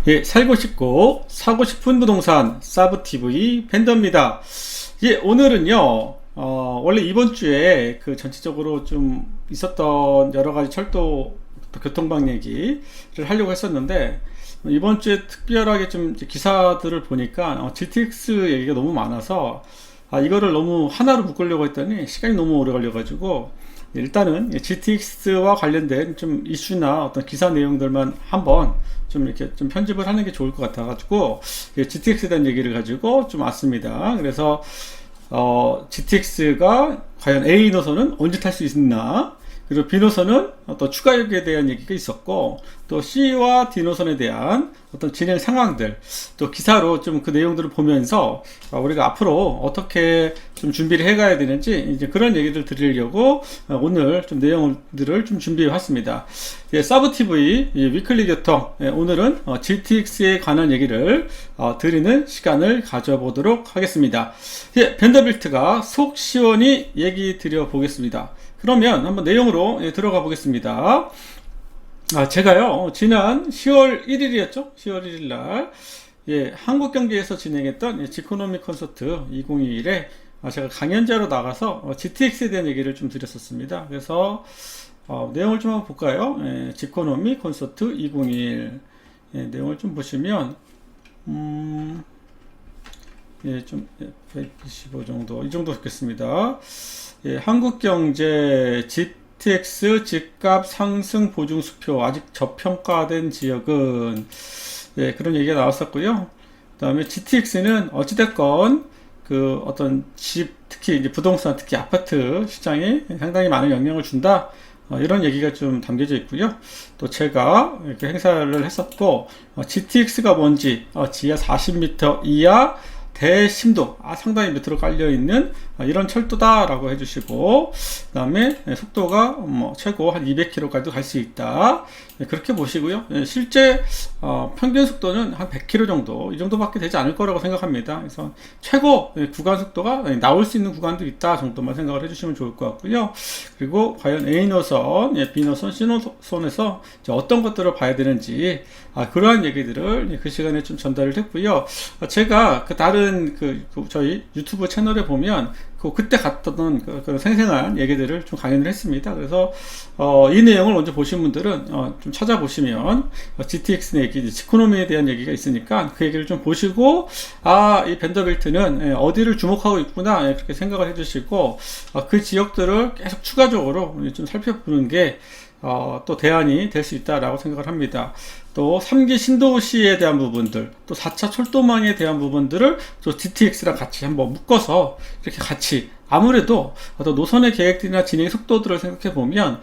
예, 살고 싶고 사고 싶은 부동산 사브TV 팬더입니다. 예, 오늘은요, 원래 이번 주에 그 전체적으로 좀 있었던 여러 가지 철도 교통방 얘기를 하려고 했었는데, 이번 주에 특별하게 좀 이제 기사들을 보니까 GTX 얘기가 너무 많아서 이거를 너무 하나로 묶으려고 했더니 시간이 너무 오래 걸려가지고 일단은 GTX와 관련된 좀 이슈나 어떤 기사 내용들만 한번 좀 이렇게 좀 편집을 하는 게 좋을 것 같아가지고 GTX에 대한 얘기를 가지고 좀 왔습니다. 그래서 GTX가 과연 A 노선은 언제 탈 수 있나, 그리고 B 노선은 어떤 추가역에 대한 얘기가 있었고, 또 C와 D 노선에 대한 어떤 진행 상황들, 또 기사로 좀 그 내용들을 보면서 우리가 앞으로 어떻게 좀 준비를 해가야 되는지 이제 그런 얘기를 드리려고 오늘 좀 내용들을 좀 준비해 왔습니다. 예, 사브TV 위클리 교통, 오늘은 GTX에 관한 얘기를 드리는 시간을 가져보도록 하겠습니다. 예, 벤더빌트가 속 시원히 얘기 드려 보겠습니다. 그러면 한번 내용으로 들어가 보겠습니다. 제가요, 지난 10월 1일이었죠? 10월 1일 날, 한국경제에서 진행했던 지코노미 콘서트 2021에 제가 강연자로 나가서 GTX에 대한 얘기를 좀 드렸었습니다. 그래서, 내용을 좀 한번 볼까요? 지코노미 콘서트 2021. 내용을 좀 보시면, 좀, 125 정도, 이 정도 듣겠습니다. 한국경제 GTX 집값 상승 보증 수표 아직 저평가된 지역은, 그런 얘기가 나왔었고요. 그 다음에 GTX는 어찌됐건 그 어떤 집, 특히 이제 부동산, 특히 아파트 시장에 상당히 많은 영향을 준다, 이런 얘기가 좀 담겨져 있고요. 또 제가 이렇게 행사를 했었고, GTX가 뭔지, 지하 40m 이하 대심도, 상당히 밑으로 깔려있는 이런 철도다라고 해주시고, 그 다음에 속도가 최고 한 200km까지도 갈 수 있다, 그렇게 보시고요. 실제 평균 속도는 한 100km 정도, 이 정도밖에 되지 않을 거라고 생각합니다. 그래서 최고 구간 속도가 나올 수 있는 구간도 있다 정도만 생각을 해주시면 좋을 것 같고요. 그리고 과연 A 노선, B 노선, C 노선에서 어떤 것들을 봐야 되는지, 그러한 얘기들을 그 시간에 좀 전달을 했고요. 제가 그 다른 저희 유튜브 채널에 보면 그때 갔던 그런 생생한 얘기들을 좀 강연을 했습니다. 그래서 이 내용을 먼저 보신 분들은 좀 찾아보시면 GTX 얘기, 지코노미에 대한 얘기가 있으니까 그 얘기를 좀 보시고, 이 벤더빌트는 어디를 주목하고 있구나, 그렇게 생각을 해주시고, 그 지역들을 계속 추가적으로 좀 살펴보는 게 또 대안이 될 수 있다라고 생각을 합니다. 또 3기 신도시에 대한 부분들, 또 4차 철도망에 대한 부분들을 또 GTX랑 같이 한번 묶어서 이렇게 같이, 아무래도 어떤 노선의 계획들이나 진행 속도들을 생각해 보면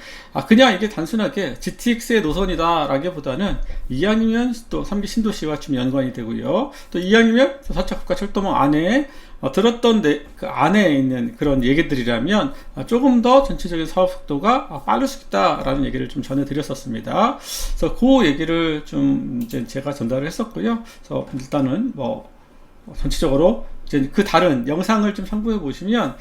그냥 이게 단순하게 GTX의 노선이다 라기보다는 이왕이면 또 3기 신도시와 좀 연관이 되고요, 또 이왕이면 4차 국가철도망 안에 들었던 그 안에 있는 그런 얘기들이라면 조금 더 전체적인 사업 속도가 빠를 수 있다라는 얘기를 좀 전해드렸었습니다. 그래서 그 얘기를 좀 이제 제가 전달을 했었고요. 그래서 일단은 전체적으로 이제 그 다른 영상을 좀 참고해 보시면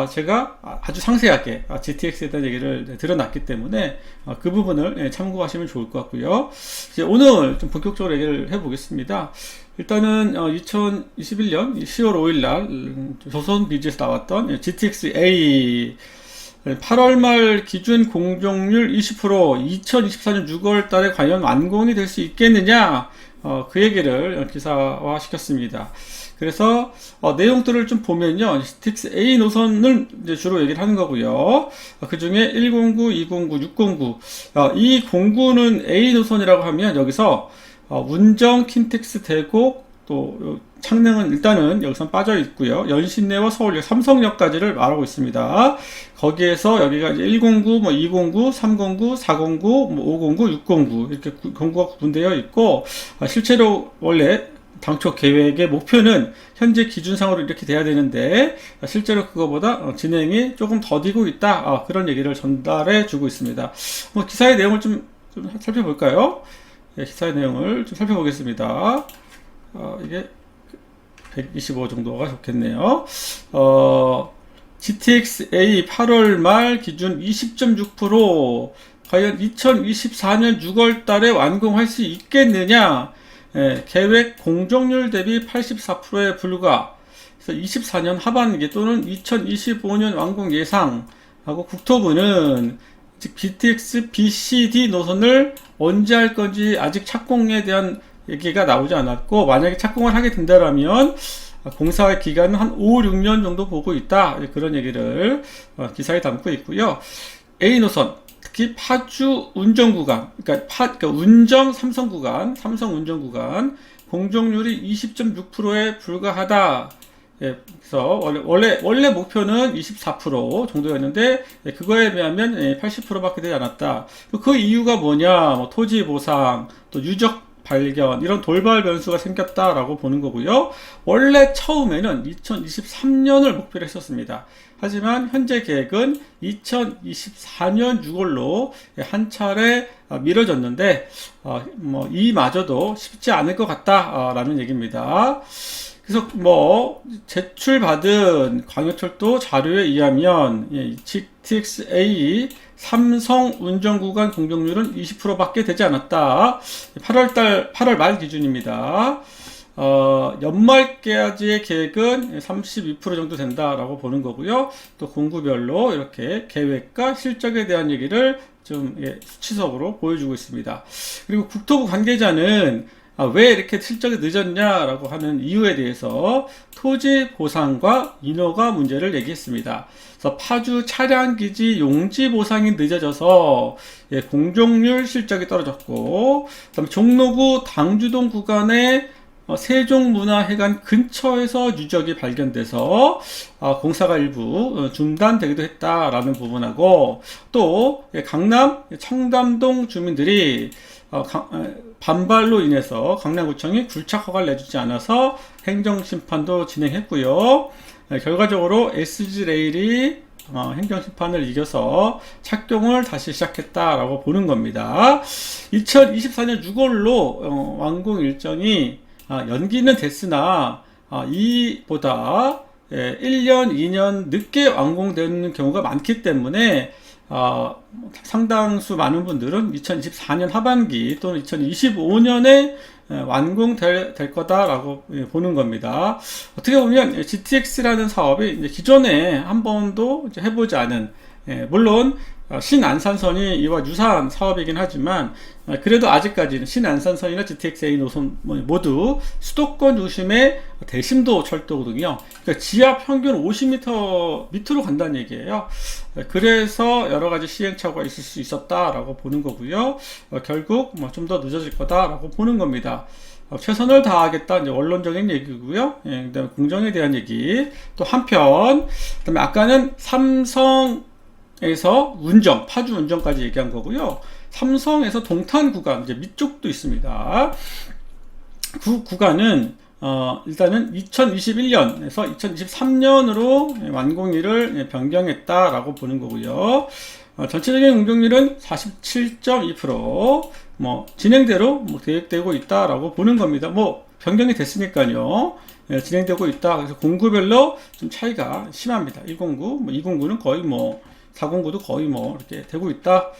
제가 아주 상세하게 GTX에 대한 얘기를 드러났기 때문에 그 부분을 참고하시면 좋을 것 같고요. 이제 오늘 좀 본격적으로 얘기를 해보겠습니다. 일단은 2021년 10월 5일 날 조선비즈에서 나왔던 GTX A 8월 말 기준 공정률 20%, 2024년 6월 달에 과연 완공이 될 수 있겠느냐, 그 얘기를 기사화 시켰습니다. 그래서 내용들을 좀 보면요, GTX A 노선을 이제 주로 얘기를 하는 거고요. 그 중에 109, 209, 609, 이 09는 A 노선이라고 하면 여기서 운정, 킨텍스, 대곡, 또 창릉은 일단은 여기서 빠져 있고요. 연신내와 서울역, 삼성역까지를 말하고 있습니다. 거기에서 여기가 이제 109, 209, 309, 409, 509, 609 이렇게 공구가 구분되어 있고, 실제로 원래 당초 계획의 목표는 현재 기준상으로 이렇게 돼야 되는데 실제로 그거보다 진행이 조금 더디고 있다, 그런 얘기를 전달해 주고 있습니다. 기사의 내용을 좀 살펴볼까요? 기사의 내용을 좀 살펴보겠습니다. 이게 125 정도가 좋겠네요. GTX A 8월 말 기준 20.6%, 과연 2024년 6월 달에 완공할 수 있겠느냐? 계획 공정률 대비 84%에 불과. 그래서 24년 하반기 또는 2025년 완공 예상하고 국토부는 즉 BTX, BCD 노선을 언제 할 건지 아직 착공에 대한 얘기가 나오지 않았고, 만약에 착공을 하게 된다면 공사 기간은 한 5, 6년 정도 보고 있다. 그런 얘기를 기사에 담고 있고요. A 노선, 특히 파주 운정 구간, 그러니까 운정 삼성 구간, 삼성 운정 구간 공정률이 20.6%에 불과하다. 그래서 원래 목표는 24% 정도였는데 그거에 비하면 80%밖에 되지 않았다. 그 이유가 뭐냐? 뭐 토지 보상, 또 유적 발견, 이런 돌발 변수가 생겼다라고 보는 거고요. 원래 처음에는 2023년을 목표로 했었습니다. 하지만 현재 계획은 2024년 6월로 한 차례 미뤄졌는데 이마저도 쉽지 않을 것 같다라는 얘기입니다. 그래서 제출받은 광역철도 자료에 의하면 GTX-A 삼성 운전구간 공정률은 20%밖에 되지 않았다. 8월 말 기준입니다. 연말까지의 계획은 32% 정도 된다라고 보는 거고요. 또 공구별로 이렇게 계획과 실적에 대한 얘기를 좀 수치적으로 보여주고 있습니다. 그리고 국토부 관계자는 왜 이렇게 실적이 늦었냐라고 하는 이유에 대해서 토지 보상과 인허가 문제를 얘기했습니다. 그래서 파주 차량기지 용지 보상이 늦어져서 공정률 실적이 떨어졌고, 그다음에 종로구 당주동 구간에 세종문화회관 근처에서 유적이 발견돼서 공사가 일부 중단되기도 했다라는 부분하고, 또 강남 청담동 주민들이 반발로 인해서 강남구청이 굴착 허가를 내주지 않아서 행정심판도 진행했고요. 결과적으로 SG레일이 행정심판을 이겨서 착공을 다시 시작했다라고 보는 겁니다. 2024년 6월로 완공 일정이 연기는 됐으나 이보다 1년, 2년 늦게 완공되는 경우가 많기 때문에 상당수 많은 분들은 2024년 하반기 또는 2025년에 완공될 거다라고 보는 겁니다. 어떻게 보면 GTX라는 사업이 이제 기존에 한 번도 해보지 않은, 물론 신안산선이 이와 유사한 사업이긴 하지만 그래도 아직까지는 신안산선이나 GTX-A 노선 모두 수도권 중심의 대심도 철도거든요. 그러니까 지하 평균 50m 밑으로 간다는 얘기예요. 그래서 여러 가지 시행착오가 있을 수 있었다라고 보는 거고요. 결국 좀 더 늦어질 거다라고 보는 겁니다. 최선을 다하겠다, 이제 원론적인 얘기고요. 그다음에 공정에 대한 얘기. 또 한편, 그다음에 아까는 삼성 에서 운정, 파주 운정까지 얘기한 거고요. 삼성에서 동탄 구간, 이제 밑쪽도 있습니다. 그 구간은 일단은 2021년에서 2023년으로 완공일을 변경했다라고 보는 거고요. 전체적인 공정률은 47.2%, 진행대로 계획되고 있다라고 보는 겁니다. 변경이 됐으니까요. 진행되고 있다. 그래서 공구별로 좀 차이가 심합니다. 109, 209는 거의 409도 거의 이렇게 되고 있다.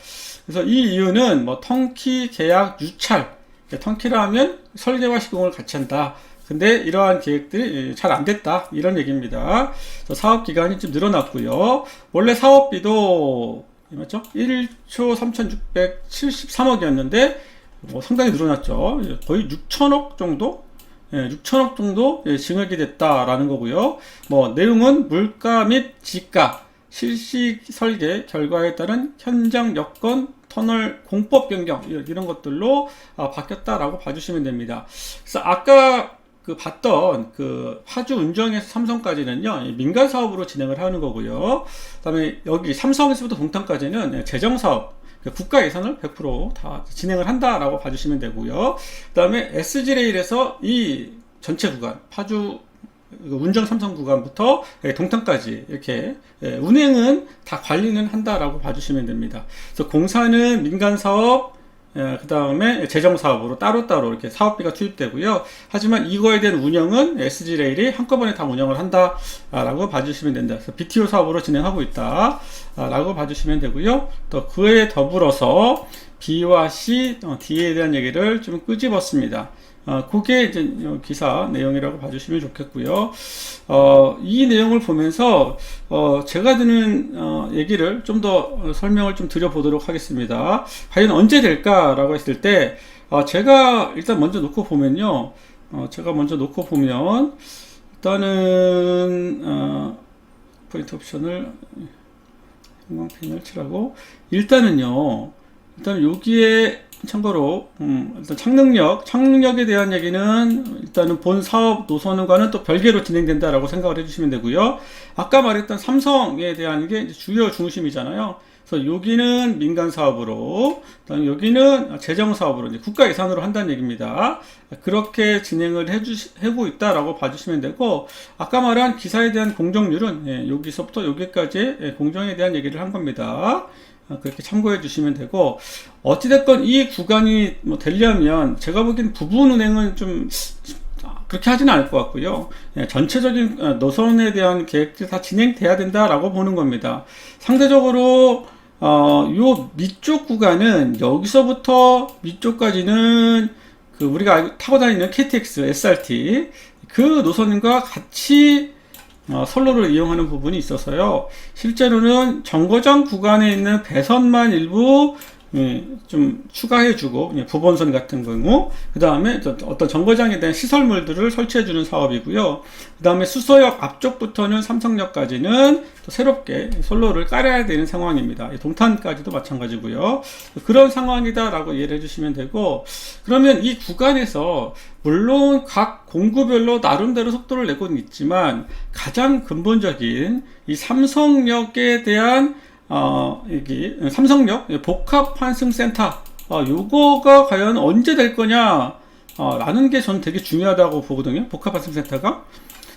그래서 이 이유는 턴키 계약 유찰. 턴키라 하면 설계와 시공을 같이 한다. 근데 이러한 계획들이 잘 안 됐다. 이런 얘기입니다. 사업 기간이 좀 늘어났고요. 원래 사업비도 맞죠? 1조 3,673억이었는데 상당히 늘어났죠. 거의 6천억 정도? 6천억 정도 증액이 됐다라는 거고요. 내용은 물가 및 지가, 실시 설계 결과에 따른 현장 여건, 터널 공법 변경 이런 것들로 바뀌었다라고 봐주시면 됩니다. 그래서 아까 봤던 파주 운정에서 삼성까지는요 민간 사업으로 진행을 하는 거고요. 그다음에 여기 삼성에서부터 동탄까지는 재정 사업, 국가 예산을 100% 다 진행을 한다라고 봐주시면 되고요. 그다음에 SG레일에서 이 전체 구간 파주 운정 삼성 구간부터 동탄까지 이렇게 운행은 다 관리는 한다라고 봐주시면 됩니다. 그래서 공사는 민간 사업, 그 다음에 재정 사업으로 따로따로 이렇게 사업비가 투입되고요. 하지만 이거에 대한 운영은 SG레일이 한꺼번에 다 운영을 한다라고 봐주시면 된다. 그래서 BTO 사업으로 진행하고 있다라고 봐주시면 되고요. 또 그에 더불어서 B와 C, D에 대한 얘기를 좀 끄집었습니다. 그게 이제 기사 내용이라고 봐주시면 좋겠고요. 이 내용을 보면서 제가 드는 얘기를 좀 더 설명을 좀 드려보도록 하겠습니다. 과연 언제 될까라고 했을 때 제가 일단 먼저 놓고 보면요. 일단은 포인트 옵션을 형광펜을 칠하고 일단 여기에 참고로 일단 창능력에 대한 얘기는 일단은 본 사업 노선과는 또 별개로 진행된다라고 생각을 해주시면 되고요. 아까 말했던 삼성에 대한 게 이제 주요 중심이잖아요. 그래서 여기는 민간 사업으로, 그다음에 여기는 재정 사업으로 이제 국가 예산으로 한다는 얘기입니다. 그렇게 진행을 하고 있다라고 봐주시면 되고, 아까 말한 기사에 대한 공정률은 여기서부터 여기까지 공정에 대한 얘기를 한 겁니다. 그렇게 참고해 주시면 되고, 어찌됐건 이 구간이 뭐 되려면 제가 보기엔 부분은행은 좀 그렇게 하지는 않을 것 같고요. 전체적인 노선에 대한 계획들이 다 진행돼야 된다라고 보는 겁니다. 상대적으로 요 밑쪽 구간은 여기서부터 밑쪽까지는 그 우리가 타고 다니는 KTX, SRT 그 노선과 같이 선로를 이용하는 부분이 있어서요. 실제로는 정거장 구간에 있는 배선만 일부 좀 추가해주고, 부본선 같은 경우, 그 다음에 어떤 정거장에 대한 시설물들을 설치해주는 사업이고요. 그 다음에 수서역 앞쪽부터는 삼성역까지는 또 새롭게 선로를 깔아야 되는 상황입니다. 동탄까지도 마찬가지고요. 그런 상황이다라고 이해를 해주시면 되고, 그러면 이 구간에서 물론 각 공구별로 나름대로 속도를 내고는 있지만 가장 근본적인 이 삼성역에 대한 여기 삼성역 복합 환승센터 요거가 과연 언제 될 거냐 라는 게 저는 되게 중요하다고 보거든요. 복합 환승센터가.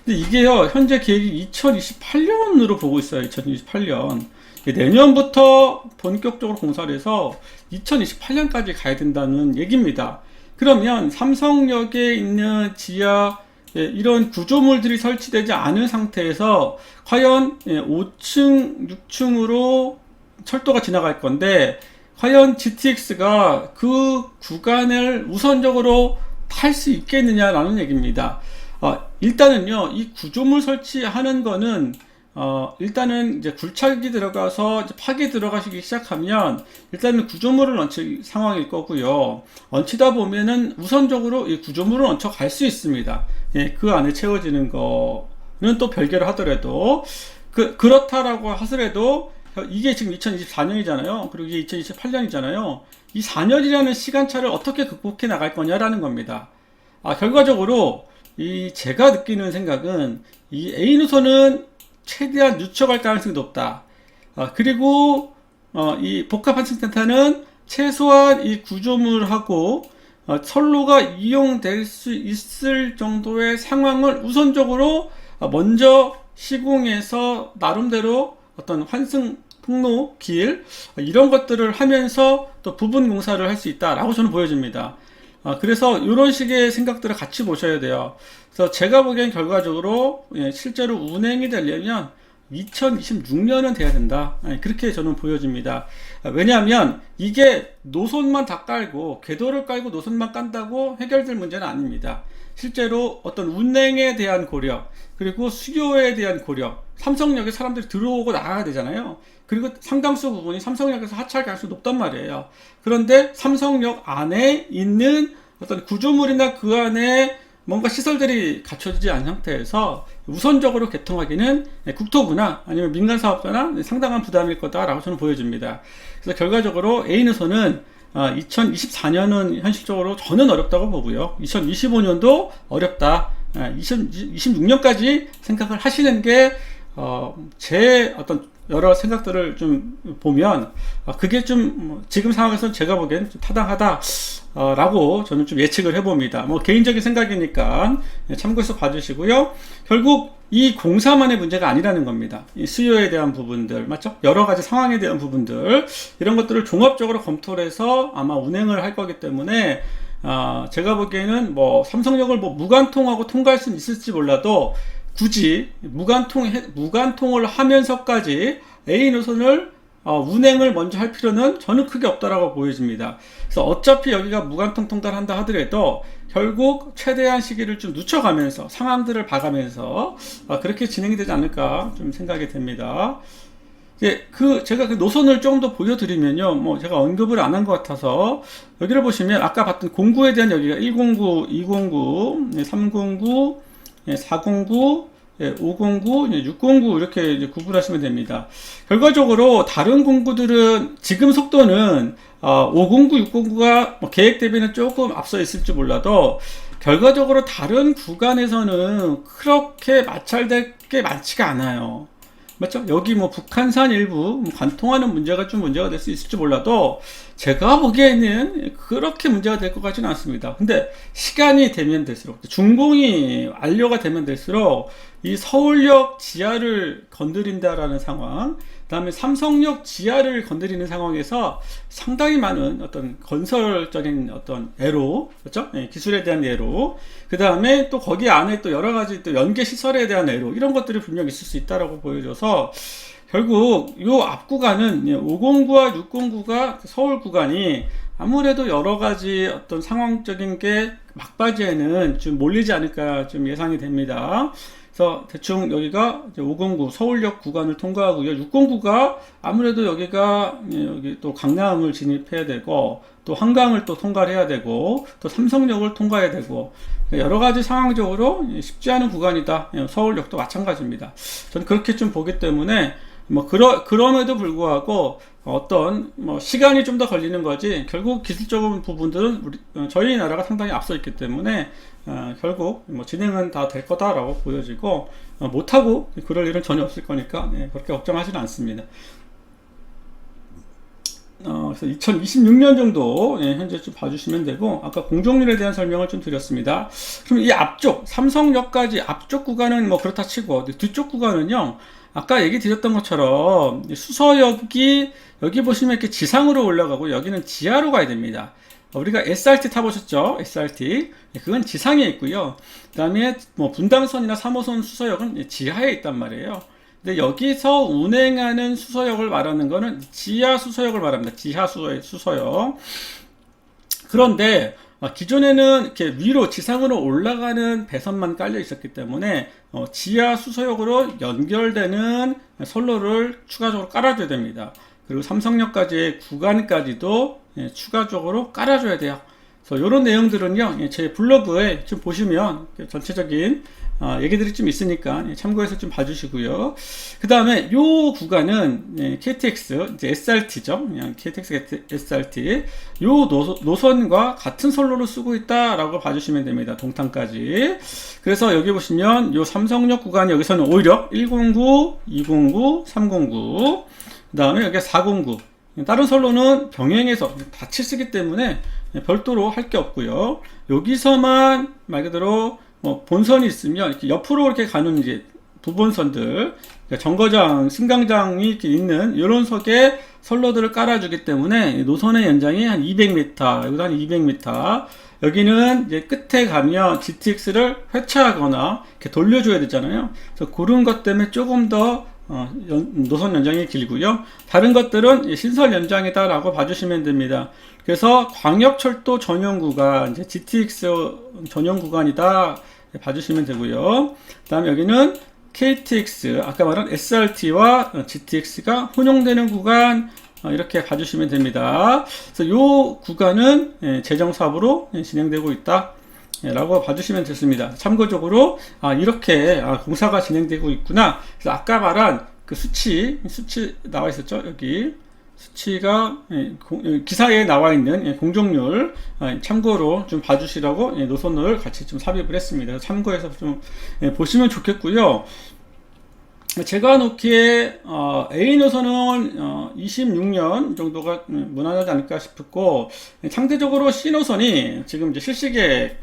근데 이게요, 현재 계획이 2028년으로 보고 있어요. 2028년. 내년부터 본격적으로 공사를 해서 2028년까지 가야 된다는 얘기입니다. 그러면 삼성역에 있는 지하 이런 구조물들이 설치되지 않은 상태에서 과연 5층, 6층으로 철도가 지나갈 건데 과연 GTX가 그 구간을 우선적으로 탈 수 있겠느냐라는 얘기입니다. 일단은요, 이 구조물 설치하는 거는 일단은 이제 굴착이 들어가서 이제 파기 들어가시기 시작하면 일단은 구조물을 얹힐 상황일 거고요. 얹히다 보면은 우선적으로 이 구조물을 얹혀 갈 수 있습니다. 그 안에 채워지는 거는 또 별개로 하더라도 그렇다라고 하더라도 이게 지금 2024년이잖아요. 그리고 이게 2028년이잖아요. 이 4년이라는 시간차를 어떻게 극복해 나갈 거냐라는 겁니다. 결과적으로 제가 느끼는 생각은 이 A 노선은 최대한 늦춰갈 가능성이 높다. 그리고 이 복합환승센터는 최소한 이 구조물하고 선로가 이용될 수 있을 정도의 상황을 우선적으로 먼저 시공해서 나름대로 어떤 환승 통로, 길 이런 것들을 하면서 또 부분 공사를 할 수 있다라고 저는 보여집니다. 그래서 이런 식의 생각들을 같이 보셔야 돼요. 그래서 제가 보기엔 결과적으로 실제로 운행이 되려면 2026년은 돼야 된다. 그렇게 저는 보여집니다. 왜냐하면 이게 노선만 다 깔고 궤도를 깔고 노선만 깐다고 해결될 문제는 아닙니다. 실제로 어떤 운행에 대한 고려, 그리고 수요에 대한 고려, 삼성역에 사람들이 들어오고 나가야 되잖아요. 그리고 상당수 부분이 삼성역에서 하차할 가능성이 높단 말이에요. 그런데 삼성역 안에 있는 어떤 구조물이나 그 안에 뭔가 시설들이 갖춰지지 않은 상태에서 우선적으로 개통하기는 국토부나 아니면 민간 사업자나 상당한 부담일 거다라고 저는 보여집니다. 그래서 결과적으로 A노선은 2024년은 현실적으로 저는 어렵다고 보고요. 2025년도 어렵다. 2026년까지 생각을 하시는 게 제 어떤 여러 생각들을 좀 보면 그게 좀 지금 상황에서 제가 보기엔 좀 타당하다 라고 저는 좀 예측을 해봅니다. 뭐 개인적인 생각이니까 참고해서 봐주시고요. 결국 이 공사만의 문제가 아니라는 겁니다. 이 수요에 대한 부분들, 맞죠? 여러 가지 상황에 대한 부분들, 이런 것들을 종합적으로 검토를 해서 아마 운행을 할 거기 때문에 제가 보기에는 뭐 삼성역을 뭐 무관통하고 통과할 수는 있을지 몰라도 굳이 무관통을 하면서까지 A 노선을 운행을 먼저 할 필요는 저는 크게 없다라고 보여집니다. 그래서 어차피 여기가 무관통 통달한다 하더라도 결국 최대한 시기를 좀 늦춰가면서 상황들을 봐가면서 그렇게 진행이 되지 않을까 좀 생각이 됩니다. 제가 그 노선을 조금 더 보여드리면요. 뭐, 제가 언급을 안 한 것 같아서, 여기를 보시면, 아까 봤던 공구에 대한 여기가 109, 209, 309, 409, 509, 609, 이렇게 이제 구분하시면 됩니다. 결과적으로, 다른 공구들은, 지금 속도는, 509, 609가 계획 대비는 조금 앞서 있을지 몰라도, 결과적으로 다른 구간에서는 그렇게 마찰될 게 많지가 않아요. 맞죠? 여기 뭐 북한산 일부 관통하는 문제가 좀 문제가 될 수 있을지 몰라도 제가 보기에는 그렇게 문제가 될 것 같지는 않습니다. 근데 시간이 되면 될수록 준공이 완료가 되면 될수록 이 서울역 지하를 건드린다라는 상황, 그 다음에 삼성역 지하를 건드리는 상황에서 상당히 많은 어떤 건설적인 어떤 애로, 그렇죠? 기술에 대한 애로, 그 다음에 또 거기 안에 또 여러 가지 또 연계 시설에 대한 애로, 이런 것들이 분명히 있을 수 있다라고 보여져서 결국 요 앞 구간은 509와 609가 서울 구간이 아무래도 여러 가지 어떤 상황적인 게 막바지에는 좀 몰리지 않을까 좀 예상이 됩니다. 그래서 대충 여기가 509 서울역 구간을 통과하고요. 609가 아무래도 여기가 여기 또 강남을 진입해야 되고 또 한강을 또 통과를 해야 되고 또 삼성역을 통과해야 되고 여러 가지 상황적으로 쉽지 않은 구간이다. 서울역도 마찬가지입니다. 저는 그렇게 좀 보기 때문에 뭐 그럼에도 불구하고 어떤 뭐 시간이 좀 더 걸리는 거지 결국 기술적인 부분들은 저희 나라가 상당히 앞서 있기 때문에 결국 뭐 진행은 다 될 거다라고 보여지고 못하고 그럴 일은 전혀 없을 거니까 그렇게 걱정하지는 않습니다. 그래서 2026년 정도 현재 좀 봐주시면 되고 아까 공정률에 대한 설명을 좀 드렸습니다. 그럼 이 앞쪽 삼성역까지 앞쪽 구간은 뭐 그렇다 치고 뒤쪽 구간은요 아까 얘기 드렸던 것처럼 수서역이 여기 보시면 이렇게 지상으로 올라가고 여기는 지하로 가야 됩니다. 우리가 SRT 타보셨죠? SRT. 그건 지상에 있고요. 그 다음에 뭐 분당선이나 3호선 수서역은 지하에 있단 말이에요. 근데 여기서 운행하는 수서역을 말하는 거는 지하 수서역을 말합니다. 지하 수서역. 그런데 기존에는 이렇게 위로 지상으로 올라가는 배선만 깔려 있었기 때문에 지하 수서역으로 연결되는 선로를 추가적으로 깔아줘야 됩니다. 그리고 삼성역까지의 구간까지도 추가적으로 깔아줘야 돼요. 그래서 이런 내용들은요 제 블로그에 좀 보시면 전체적인 얘기들이 좀 있으니까 참고해서 좀 봐주시고요. 그 다음에 요 구간은 KTX 이제 SRT죠. 그냥 KTX SRT 요 노선과 같은 선로를 쓰고 있다라고 봐주시면 됩니다. 동탄까지. 그래서 여기 보시면 요 삼성역 구간 여기서는 오히려 109, 209, 309, 그 다음에 여기 409. 다른 선로는 병행해서 같이 쓰기 때문에 별도로 할 게 없고요. 여기서만 말 그대로 본선이 있으면 이렇게 옆으로 이렇게 가는 이제 부본선들, 그러니까 정거장, 승강장이 이렇게 있는 이런 석에 선로들을 깔아주기 때문에 노선의 연장이 한 200m, 여기도 한 200m. 여기는 이제 끝에 가면 GTX를 회차하거나 이렇게 돌려줘야 되잖아요. 그래서 그런 것 때문에 조금 더 노선 연장이 길고요. 다른 것들은 신설 연장이다라고 봐주시면 됩니다. 그래서 광역철도 전용 구간, 이제 GTX 전용 구간이다 봐주시면 되고요. 그 다음에 여기는 KTX, 아까 말한 SRT와 GTX가 혼용되는 구간 이렇게 봐주시면 됩니다. 그래서 이 구간은 재정사업으로 진행되고 있다. 라고 봐주시면 됐습니다. 참고적으로 이렇게 공사가 진행되고 있구나. 그래서 아까 말한 그 수치 나와 있었죠. 여기 수치가 기사에 나와 있는 공정률 참고로 좀 봐주시라고 노선을 같이 좀 삽입을 했습니다. 참고해서 좀 보시면 좋겠고요. 제가 놓기에 A 노선은 26년 정도가 무난하지 않을까 싶었고 상대적으로 C 노선이 지금 이제 실시계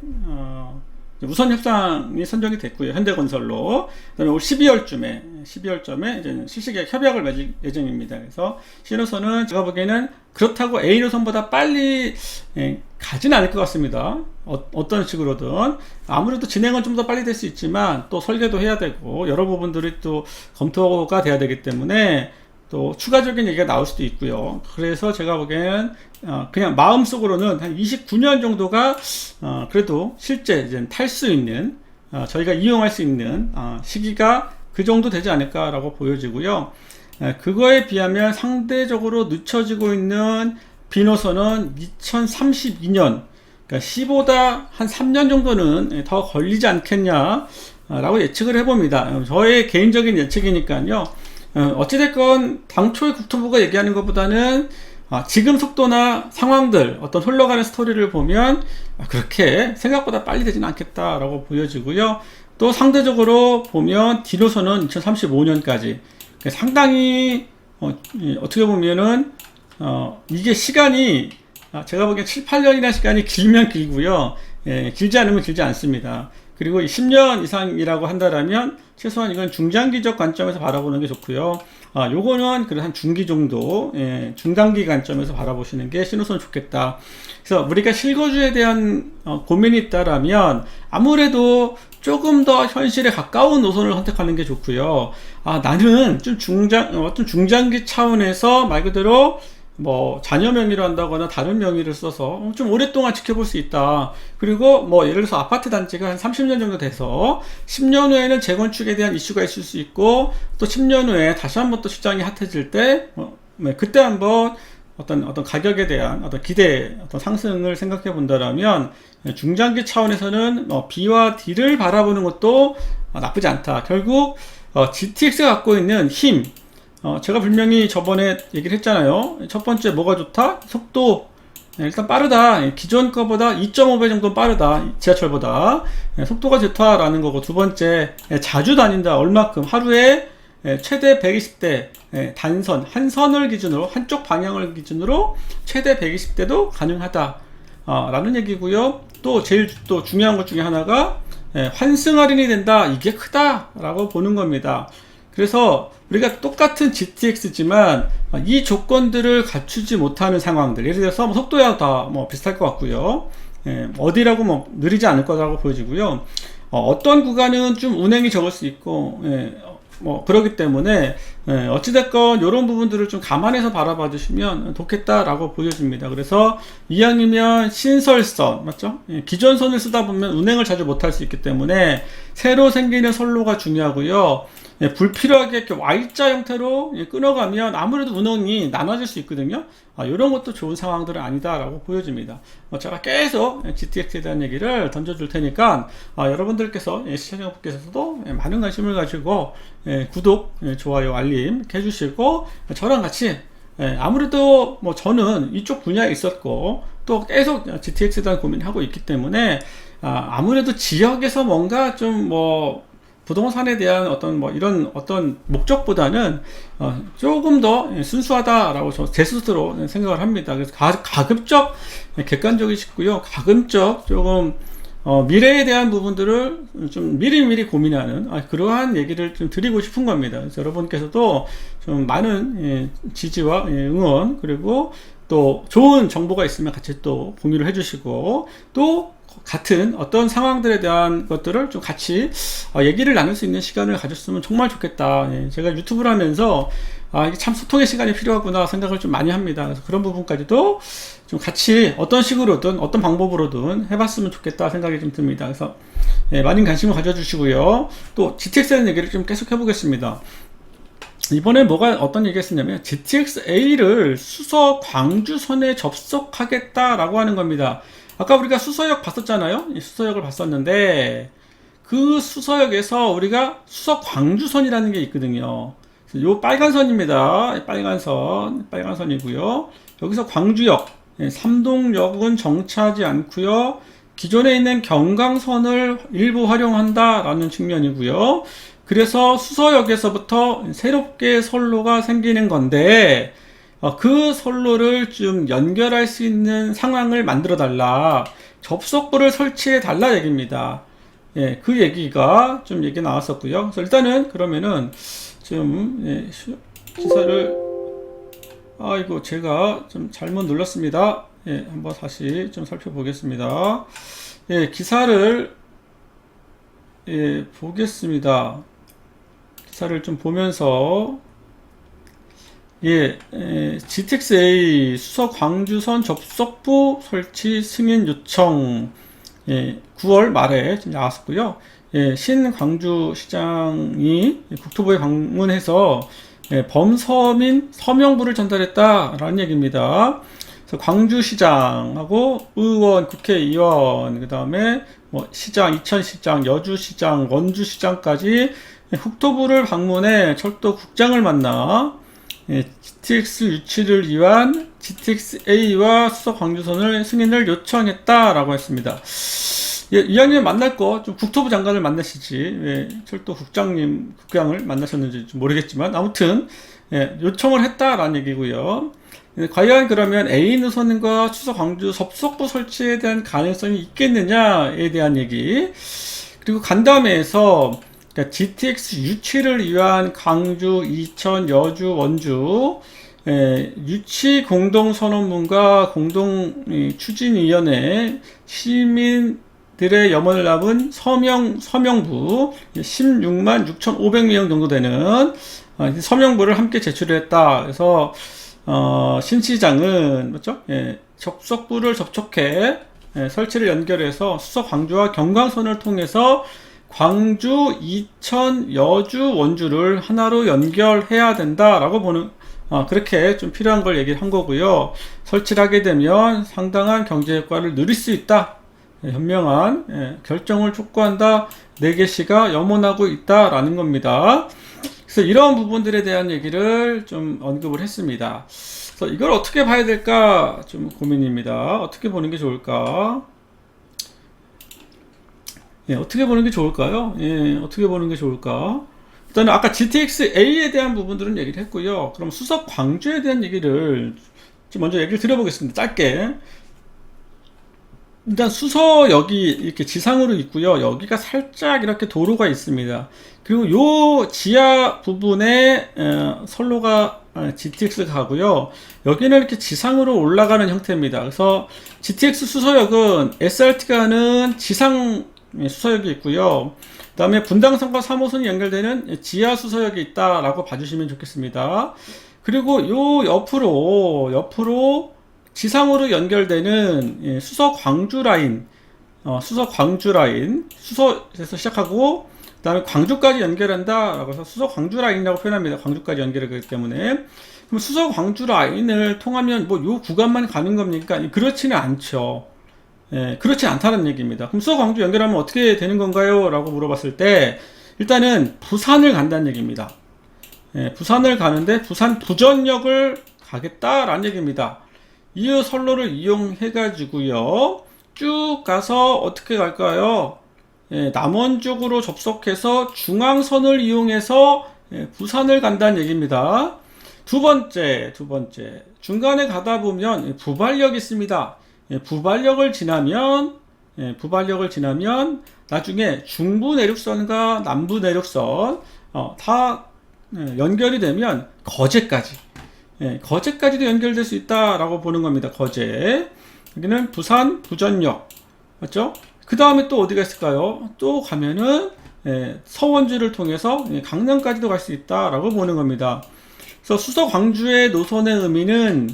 우선 협상이 선정이 됐고요. 현대건설로. 그다음에 올 12월쯤에 이제 실시계 협약을 맺을 예정입니다. 그래서 C 노선은 제가 보기에는 그렇다고 A 노선보다 빨리 가진 않을 것 같습니다. 어떤 식으로든 아무래도 진행은 좀 더 빨리 될 수 있지만 또 설계도 해야 되고 여러 부분들이 또 검토가 돼야 되기 때문에 또 추가적인 얘기가 나올 수도 있고요. 그래서 제가 보기에는 그냥 마음속으로는 한 29년 정도가 그래도 실제 이제 탈 수 있는 저희가 이용할 수 있는 시기가 그 정도 되지 않을까라고 보여지고요. 그거에 비하면 상대적으로 늦춰지고 있는 비노선은 2032년, 그러니까 C보다 한 3년 정도는 더 걸리지 않겠냐 라고 예측을 해봅니다. 저의 개인적인 예측이니까요. 어찌됐건 당초에 국토부가 얘기하는 것보다는 지금 속도나 상황들, 어떤 흘러가는 스토리를 보면 그렇게 생각보다 빨리 되지는 않겠다라고 보여지고요. 또 상대적으로 보면 뒤로서는 2035년까지 상당히 어떻게 보면은 이게 시간이 제가 보기엔 7, 8년이나 시간이 길면 길고요. 길지 않으면 길지 않습니다. 그리고 10년 이상이라고 한다라면 최소한 이건 중장기적 관점에서 바라보는 게 좋고요. 요거는 그래도 한 중기 정도, 중단기 관점에서 바라보시는 게 신호선 좋겠다. 그래서 우리가 실거주에 대한 고민이 있다라면 아무래도 조금 더 현실에 가까운 노선을 선택하는 게 좋고요. 나는 좀 어떤 중장기 차원에서 말 그대로 뭐 자녀 명의로 한다거나 다른 명의를 써서 좀 오랫동안 지켜볼 수 있다. 그리고 뭐 예를 들어서 아파트 단지가 한 30년 정도 돼서 10년 후에는 재건축에 대한 이슈가 있을 수 있고 또 10년 후에 다시 한번 또 시장이 핫해질 때 그때 한번 어떤 가격에 대한 어떤 기대, 어떤 상승을 생각해 본다라면 중장기 차원에서는 B와 D를 바라보는 것도 나쁘지 않다. 결국 GTX가 갖고 있는 힘, 제가 분명히 저번에 얘기를 했잖아요. 첫 번째 뭐가 좋다? 속도. 일단 빠르다. 기존 거보다 2.5배 정도 빠르다. 지하철보다. 속도가 좋다라는 거고, 두 번째 자주 다닌다. 얼마큼? 하루에 최대 120대 단선, 한 선을 기준으로, 한쪽 방향을 기준으로 최대 120대도 가능하다. 라는 얘기고요. 또 제일 또 중요한 것 중에 하나가 환승 할인이 된다. 이게 크다라고 보는 겁니다. 그래서 우리가 똑같은 GTX지만 이 조건들을 갖추지 못하는 상황들, 예를 들어서 뭐 속도야 다 뭐 비슷할 것 같고요. 어디라고 뭐 느리지 않을 거라고 보여지고요. 어떤 구간은 좀 운행이 적을 수 있고, 뭐 그러기 때문에 어찌됐건 이런 부분들을 좀 감안해서 바라봐 주시면 좋겠다라고 보여집니다. 그래서 이왕이면 신설선 맞죠? 기존 선을 쓰다 보면 운행을 자주 못할 수 있기 때문에 새로 생기는 선로가 중요하고요. 불필요하게 이렇게 Y자 형태로 끊어가면 아무래도 운행이 나눠질 수 있거든요. 이런 것도 좋은 상황들은 아니다라고 보여집니다. 제가 계속 GTX에 대한 얘기를 던져줄 테니까 여러분들께서 시청자분께서도 많은 관심을 가지고 구독, 좋아요, 알림 해주시고 저랑 같이 아무래도 뭐 저는 이쪽 분야에 있었고 또 계속 GTX에 대한 고민을 하고 있기 때문에 아무래도 지역에서 뭔가 좀 뭐 부동산에 대한 어떤 뭐 이런 어떤 목적보다는 조금 더 순수하다라고 제 스스로 생각을 합니다. 그래서 가급적 객관적이시고요. 가급적 조금 미래에 대한 부분들을 좀 미리미리 고민하는 그러한 얘기를 좀 드리고 싶은 겁니다. 그래서 여러분께서도 좀 많은 지지와 응원 그리고 또 좋은 정보가 있으면 같이 또 공유를 해주시고 또 같은 어떤 상황들에 대한 것들을 좀 같이 얘기를 나눌 수 있는 시간을 가졌으면 정말 좋겠다. 제가 유튜브를 하면서 이게 참 소통의 시간이 필요하구나 생각을 좀 많이 합니다. 그래서 그런 부분까지도 좀 같이 어떤 식으로든 어떤 방법으로든 해봤으면 좋겠다 생각이 좀 듭니다. 그래서 많은 관심을 가져주시고요. 또 GTX라는 얘기를 좀 계속 해보겠습니다. 이번에 어떤 얘기가 있었냐면 GTX-A를 수서 광주선에 접속하겠다라고 하는 겁니다. 아까 우리가 수서역 봤었잖아요. 이 수서역을 봤었는데 그 수서역에서 우리가 수서 광주선이라는 게 있거든요. 요 빨간 선입니다. 빨간 선이고요. 여기서 광주역, 삼동역은 정차하지 않고요. 기존에 있는 경강선을 일부 활용한다라는 측면이고요. 그래서 수서역에서부터 새롭게 선로가 생기는 건데 그 선로를 좀 연결할 수 있는 상황을 만들어 달라. 접속부를 설치해 달라 얘기입니다. 그 얘기가 좀 얘기 나왔었고요. 그래서 일단은 그러면은 좀 기사를 이거 제가 좀 잘못 눌렀습니다. 한번 다시 좀 살펴보겠습니다. 기사를 보겠습니다. 기사를 좀 보면서 GTX-A 수서 광주선 접속부 설치 승인 요청 9월 말에 나왔었고요. 신광주시장이 국토부에 방문해서 범서민 서명부를 전달했다라는 얘기입니다. 그래서 광주시장하고 의원, 국회의원, 그 다음에 뭐 시장, 이천시장, 여주시장, 원주시장까지 국토부를 방문해 철도국장을 만나 GTX 유치를 위한 GTX-A와 수서 광주선을 승인을 요청했다라고 했습니다. 이왕이면 만날 거 좀 국토부 장관을 만나시지 왜 철도국장님 국장을 만나셨는지 좀 모르겠지만 아무튼 요청을 했다라는 얘기고요. 과연 그러면 A 노선과 수서 광주 접속부 설치에 대한 가능성이 있겠느냐에 대한 얘기, 그리고 간담회에서 그러니까 GTX 유치를 위한 광주, 이천, 여주, 원주 유치 공동선언문과 공동추진위원회 시민들의 염원을 담은 서명부 16만 6,500명 정도 되는 서명부를 함께 제출했다. 그래서 신 시장은 맞죠? 접속부를 접촉해 설치를 연결해서 수서 광주와 경광선을 통해서 광주, 이천, 여주, 원주를 하나로 연결해야 된다라고 보는 그렇게 좀 필요한 걸 얘기를 한 거고요. 설치를 하게 되면 상당한 경제 효과를 누릴 수 있다. 현명한 결정을 촉구한다. 4개시가 염원하고 있다라는 겁니다. 그래서 이런 부분들에 대한 얘기를 좀 언급을 했습니다. 그래서 이걸 어떻게 봐야 될까 좀 고민입니다. 어떻게 보는 게 좋을까? 어떻게 보는 게 좋을까요? 어떻게 보는 게 좋을까? 일단은 아까 GTX-A에 대한 부분들은 얘기를 했고요. 그럼 수서 광주에 대한 얘기를 좀 먼저 얘기를 드려보겠습니다. 짧게. 일단 수서역이 이렇게 지상으로 있고요. 여기가 살짝 이렇게 도로가 있습니다. 그리고 요 지하 부분에 선로가 GTX가 가고요. 여기는 이렇게 지상으로 올라가는 형태입니다. 그래서 GTX 수서역은 SRT가 하는 지상 수서역이 있고요. 그 다음에 분당선과 3호선이 연결되는 지하 수서역이 있다라고 봐주시면 좋겠습니다. 그리고 요 옆으로 지상으로 연결되는 수서 광주 라인, 수서에서 시작하고 그 다음에 광주까지 연결한다라고 해서 수서 광주 라인이라고 표현합니다. 광주까지 연결하기 때문에. 그럼 수서 광주 라인을 통하면 뭐 요 구간만 가는 겁니까? 그렇지는 않죠. 그렇지 않다는 얘기입니다. 그럼 수서 광주 연결하면 어떻게 되는 건가요? 라고 물어봤을 때 일단은 부산을 간다는 얘기입니다. 부산을 가는데 부산 부전역을 가겠다라는 얘기입니다. 이 선로를 이용해 가지고요 쭉 가서 어떻게 갈까요? 남원 쪽으로 접속해서 중앙선을 이용해서 부산을 간다는 얘기입니다. 두 번째 중간에 가다 보면 부발역이 있습니다. 부발역을 지나면 나중에 중부 내륙선과 남부 내륙선 다 연결이 되면 거제까지도 연결될 수 있다라고 보는 겁니다. 거제. 여기는 부산 부전역. 맞죠? 그 다음에 또 어디가 있을까요? 또 가면은 서원주를 통해서 강남까지도 갈 수 있다라고 보는 겁니다. 그래서 수서 광주의 노선의 의미는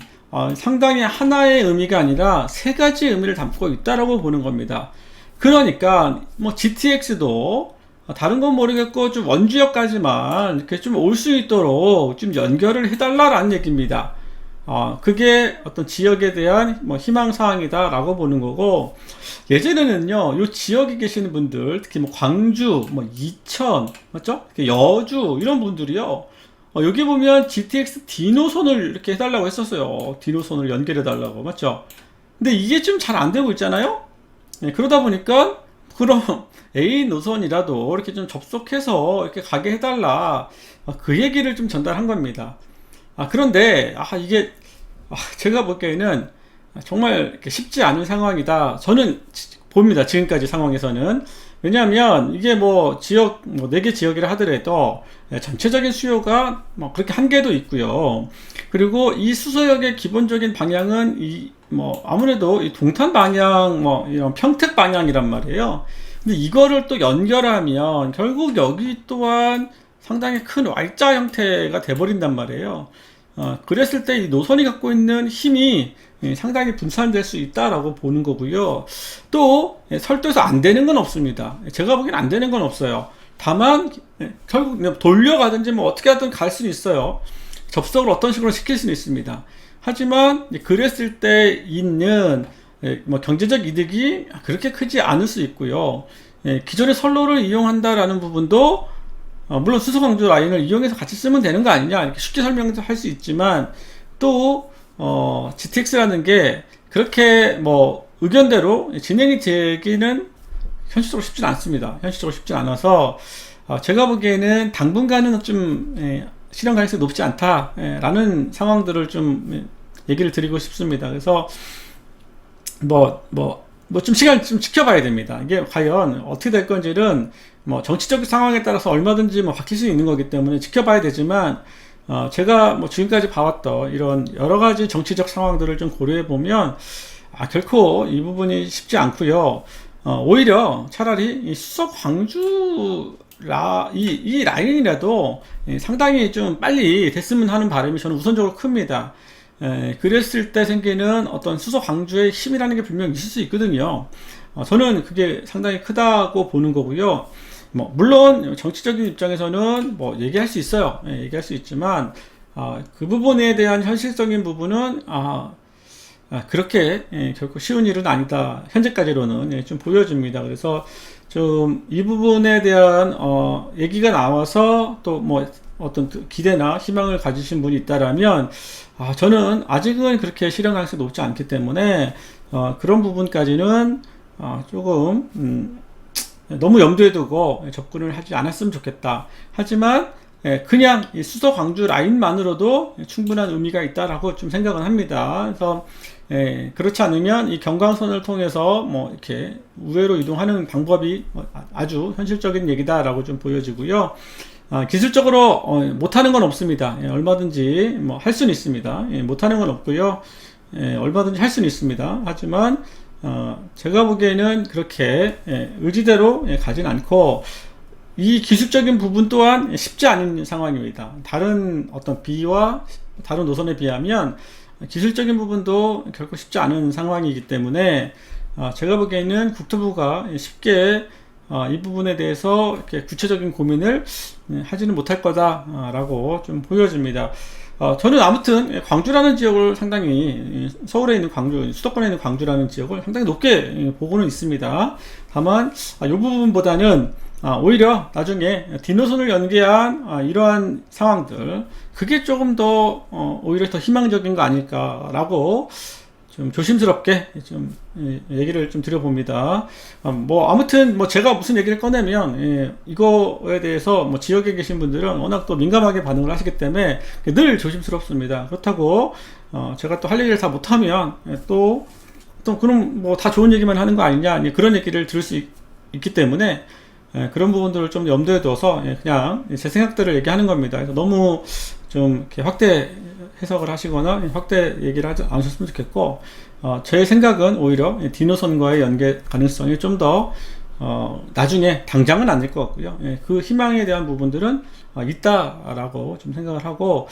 상당히 하나의 의미가 아니라 3가지 의미를 담고 있다라고 보는 겁니다. 그러니까 뭐 GTX도 다른 건 모르겠고 좀 원주역까지만 이렇게 좀 올 수 있도록 좀 연결을 해달라라는 얘기입니다. 그게 어떤 지역에 대한 뭐 희망사항이다라고 보는 거고, 예전에는요, 요 지역에 계시는 분들, 특히 뭐 광주, 뭐 이천, 맞죠? 여주, 이런 분들이요, 여기 보면 GTX D 노선을 이렇게 해달라고 했었어요. D 노선을 연결해달라고, 맞죠? 근데 이게 좀 잘 안 되고 있잖아요? 그러다 보니까, 그럼 A 노선이라도 이렇게 좀 접속해서 이렇게 가게 해달라. 그 얘기를 좀 전달한 겁니다. 그런데, 이게, 제가 보기에는 정말 이렇게 쉽지 않은 상황이다. 저는 봅니다. 지금까지 상황에서는. 왜냐하면 이게 뭐 지역, 뭐 4개 지역이라 하더라도 전체적인 수요가 뭐 그렇게 한계도 있고요. 그리고 이 수서역의 기본적인 방향은 뭐 아무래도 이 동탄 방향, 뭐 이런 평택 방향이란 말이에요. 근데 이거를 또 연결하면 결국 여기 또한 상당히 큰 Y자 형태가 돼버린단 말이에요. 그랬을 때 이 노선이 갖고 있는 힘이 상당히 분산될 수 있다라고 보는 거고요. 또 설도에서 안 되는 건 없습니다. 제가 보기엔 안 되는 건 없어요. 다만 결국 돌려가든지 뭐 어떻게 하든 갈 수는 있어요. 접속을 어떤 식으로 시킬 수는 있습니다. 하지만 그랬을 때 있는 뭐 경제적 이득이 그렇게 크지 않을 수 있고요. 기존의 선로를 이용한다라는 부분도 물론 수소광주 라인을 이용해서 같이 쓰면 되는 거 아니냐 이렇게 쉽게 설명도 할 수 있지만 또 GTX라는 게 그렇게 뭐 의견대로 진행이 되기는 현실적으로 쉽진 않습니다. 현실적으로 쉽진 않아서 제가 보기에는 당분간은 좀 실현 가능성이 높지 않다라는 상황들을 좀 얘기를 드리고 싶습니다. 그래서 좀 시간 좀 지켜봐야 됩니다. 이게 과연 어떻게 될 건지는 뭐 정치적 상황에 따라서 얼마든지 뭐 바뀔 수 있는 거기 때문에 지켜봐야 되지만 제가 뭐 지금까지 봐왔던 이런 여러 가지 정치적 상황들을 좀 고려해 보면 결코 이 부분이 쉽지 않고요. 오히려 차라리 이 수소 광주 이 라인이라도 상당히 좀 빨리 됐으면 하는 바람이 저는 우선적으로 큽니다. 그랬을 때 생기는 어떤 수소 광주의 힘이라는 게 분명히 있을 수 있거든요. 저는 그게 상당히 크다고 보는 거고요. 뭐 물론 정치적인 입장에서는 뭐 얘기할 수 있어요. 얘기할 수 있지만 그 부분에 대한 현실적인 부분은 그렇게 결코 쉬운 일은 아니다. 현재까지로는 좀 보여집니다. 그래서 좀 이 부분에 대한 얘기가 나와서 또 뭐 어떤 기대나 희망을 가지신 분이 있다라면 저는 아직은 그렇게 실현 가능성이 높지 않기 때문에 그런 부분까지는 조금 너무 염두에 두고 접근을 하지 않았으면 좋겠다. 하지만 그냥 이 수소 광주 라인만으로도 충분한 의미가 있다라고 좀 생각은 합니다. 그래서 그렇지 않으면 이 경광선을 통해서 뭐 이렇게 우회로 이동하는 방법이 아주 현실적인 얘기다라고 좀 보여지고요. 기술적으로 못하는 건 없습니다. 얼마든지 뭐 할 수는 있습니다. 못하는 건 없고요. 얼마든지 할 수는 있습니다. 하지만 제가 보기에는 그렇게 의지대로 가진 않고 이 기술적인 부분 또한 쉽지 않은 상황입니다. 다른 어떤 B와 다른 노선에 비하면 기술적인 부분도 결코 쉽지 않은 상황이기 때문에 제가 보기에는 국토부가 쉽게 이 부분에 대해서 이렇게 구체적인 고민을 하지는 못할 거다라고 좀 보여집니다. 저는 아무튼 광주라는 지역을 상당히 서울에 있는 광주, 수도권에 있는 광주라는 지역을 상당히 높게 보고는 있습니다. 다만 이 부분보다는 오히려 나중에 D노선을 연계한 이러한 상황들 그게 조금 더 오히려 더 희망적인 거 아닐까라고 좀 조심스럽게 좀 얘기를 좀 드려봅니다. 뭐 아무튼 뭐 제가 무슨 얘기를 꺼내면 이거에 대해서 뭐 지역에 계신 분들은 워낙 또 민감하게 반응을 하시기 때문에 늘 조심스럽습니다. 그렇다고 제가 또 할 얘기를 다 못하면 또 그럼 뭐 다 좋은 얘기만 하는 거 아니냐 그런 얘기를 들을 수 있기 때문에 그런 부분들을 좀 염두에 둬서 그냥 제 생각들을 얘기하는 겁니다. 그래서 너무 좀 이렇게 확대 해석을 하시거나 확대 얘기를 하지 않으셨으면 좋겠고 제 생각은 오히려 D노선과의 연계 가능성이 좀 더 나중에 당장은 안 될 것 같고요. 그 희망에 대한 부분들은 있다라고 좀 생각을 하고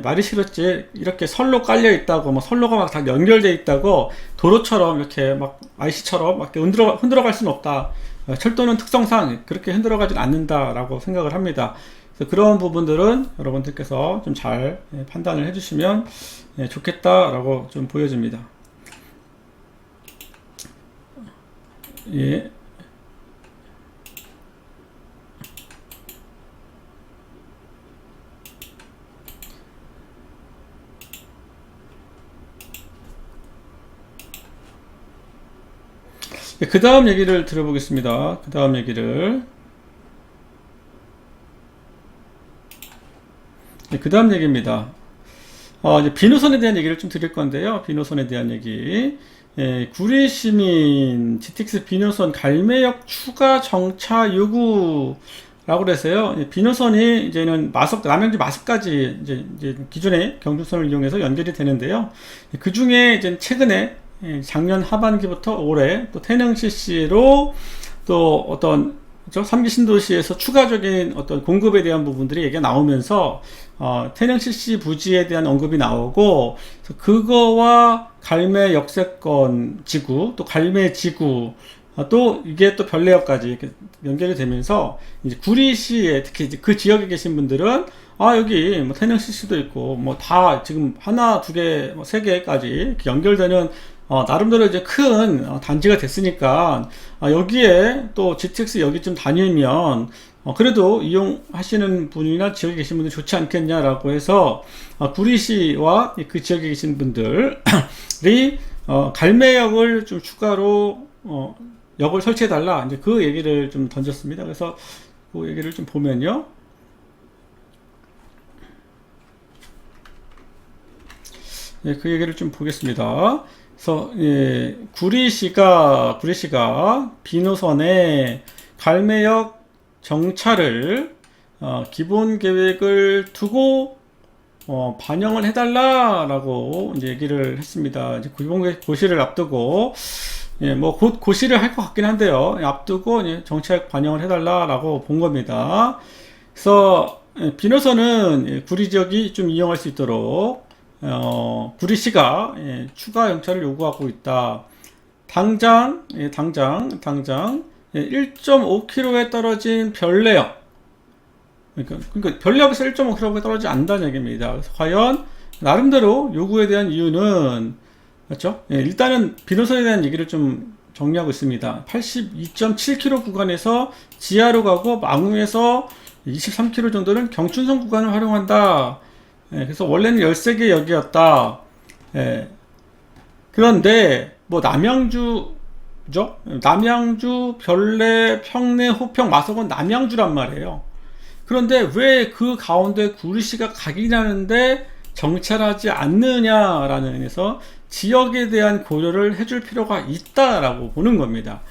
말이 싫었지 이렇게 선로 깔려 있다고 뭐 선로가 막 다 연결돼 있다고 도로처럼 이렇게 막 IC처럼 막 흔들어 갈 수는 없다. 철도는 특성상 그렇게 흔들어 가진 않는다라고 생각을 합니다. 그래서 그런 부분들은 여러분들께서 좀 잘 판단을 해주시면 좋겠다라고 좀 보여집니다. 예. 그 다음 얘기를 들어보겠습니다. 그 다음 얘기를. 그 다음 얘기입니다. 이제 비노선에 대한 얘기를 좀 드릴 건데요. 비노선에 대한 얘기. 구리시민 GTX 비노선 갈매역 추가 정차 요구라고 그래서요. 비노선이 이제는 남양주 마석까지 이제 기존의 경중선을 이용해서 연결이 되는데요. 그 중에 이제 최근에 작년 하반기부터 올해 또 태릉 CC로 또 어떤 3기 신도시에서 추가적인 어떤 공급에 대한 부분들이 얘기가 나오면서 태릉 CC 부지에 대한 언급이 나오고, 그래서 그거와 갈매 역세권 지구, 또 갈매 지구, 또 이게 또 별내역까지 이렇게 연결이 되면서 이제 구리시에 특히 이제 그 지역에 계신 분들은 여기 뭐 태릉 CC도 있고 뭐 다 지금 하나, 두 개, 뭐 세 개까지 이렇게 연결되는 나름대로 이제 큰 단지가 됐으니까 여기에 또 GTX 여기 좀 다니면 그래도 이용하시는 분이나 지역에 계신 분들 좋지 않겠냐라고 해서 구리시와 그 지역에 계신 분들이 갈매역을 좀 추가로 역을 설치해달라 이제 그 얘기를 좀 던졌습니다. 그래서 그 얘기를 좀 보면요. 네, 그 얘기를 좀 보겠습니다. 그래서 구리시가 비노선에 갈매역 정차를 기본 계획을 두고 반영을 해달라라고 이제 얘기를 했습니다. 이제 기본 계획 고시를 앞두고 뭐 곧 고시를 할 것 같긴 한데요. 앞두고 정책 반영을 해달라라고 본 겁니다. 그래서 비노선은 구리 지역이 좀 이용할 수 있도록 구리시가 추가 정차를 요구하고 있다. 당장 1.5km에 떨어진 별내역, 그러니까 별내역에서 1.5km에 떨어지지 않는다는 얘기입니다. 그래서 과연 나름대로 요구에 대한 이유는 맞죠? 일단은 비노선에 대한 얘기를 좀 정리하고 있습니다. 82.7km 구간에서 지하로 가고 망우에서 23km 정도는 경춘선 구간을 활용한다. 그래서 원래는 13개 역이었다. 그런데 뭐 남양주죠? 남양주, 별내, 평내, 호평, 마석은 남양주란 말이에요. 그런데 왜 그 가운데 구리시가 각인하는데 정찰하지 않느냐라는 의미에서 지역에 대한 고려를 해줄 필요가 있다라고 보는 겁니다.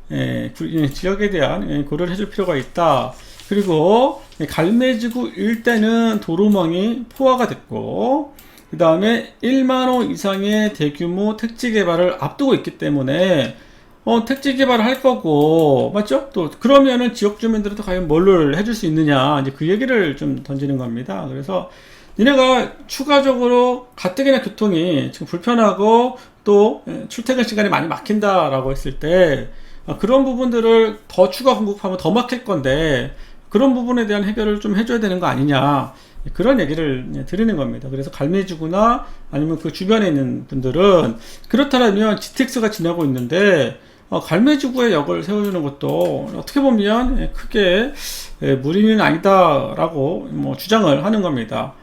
지역에 대한 고려를 해줄 필요가 있다. 그리고 갈매지구 일대는 도로망이 포화가 됐고, 그 다음에 1만호 이상의 대규모 택지 개발을 앞두고 있기 때문에 택지 개발을 할 거고, 맞죠? 또 그러면은 지역 주민들은 또 과연 뭘 해줄 수 있느냐, 이제 그 얘기를 좀 던지는 겁니다. 그래서 니네가 추가적으로 가뜩이나 교통이 지금 불편하고 또 출퇴근 시간이 많이 막힌다라고 했을 때 그런 부분들을 더 추가 공급하면 더 막힐 건데 그런 부분에 대한 해결을 좀 해줘야 되는 거 아니냐, 그런 얘기를 드리는 겁니다. 그래서 갈매지구나 아니면 그 주변에 있는 분들은 그렇다면 GTX가 지나고 있는데 갈매지구에 역을 세워주는 것도 어떻게 보면 크게 무리는 아니다라고 뭐 주장을 하는 겁니다.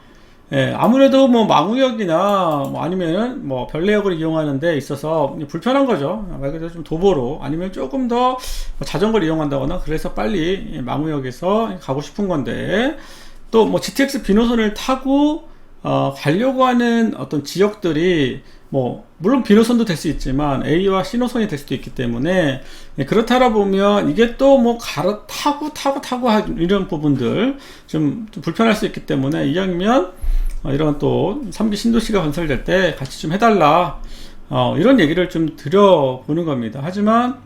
아무래도 뭐 망우역이나 뭐 아니면은 뭐 별내역을 이용하는 데 있어서 불편한 거죠. 말 그대로 좀 도보로 아니면 조금 더 자전거를 이용한다거나 그래서 빨리 망우역에서 가고 싶은 건데, 또 뭐 GTX 비노선을 타고 가려고 하는 어떤 지역들이 뭐 물론 비노선도 될 수 있지만 A와 C노선이 될 수도 있기 때문에 그렇다라 보면 이게 또 뭐 타고 이런 부분들 좀 불편할 수 있기 때문에 이왕이면 이런 또 3기 신도시가 건설될 때 같이 좀 해달라, 이런 얘기를 좀 드려보는 겁니다. 하지만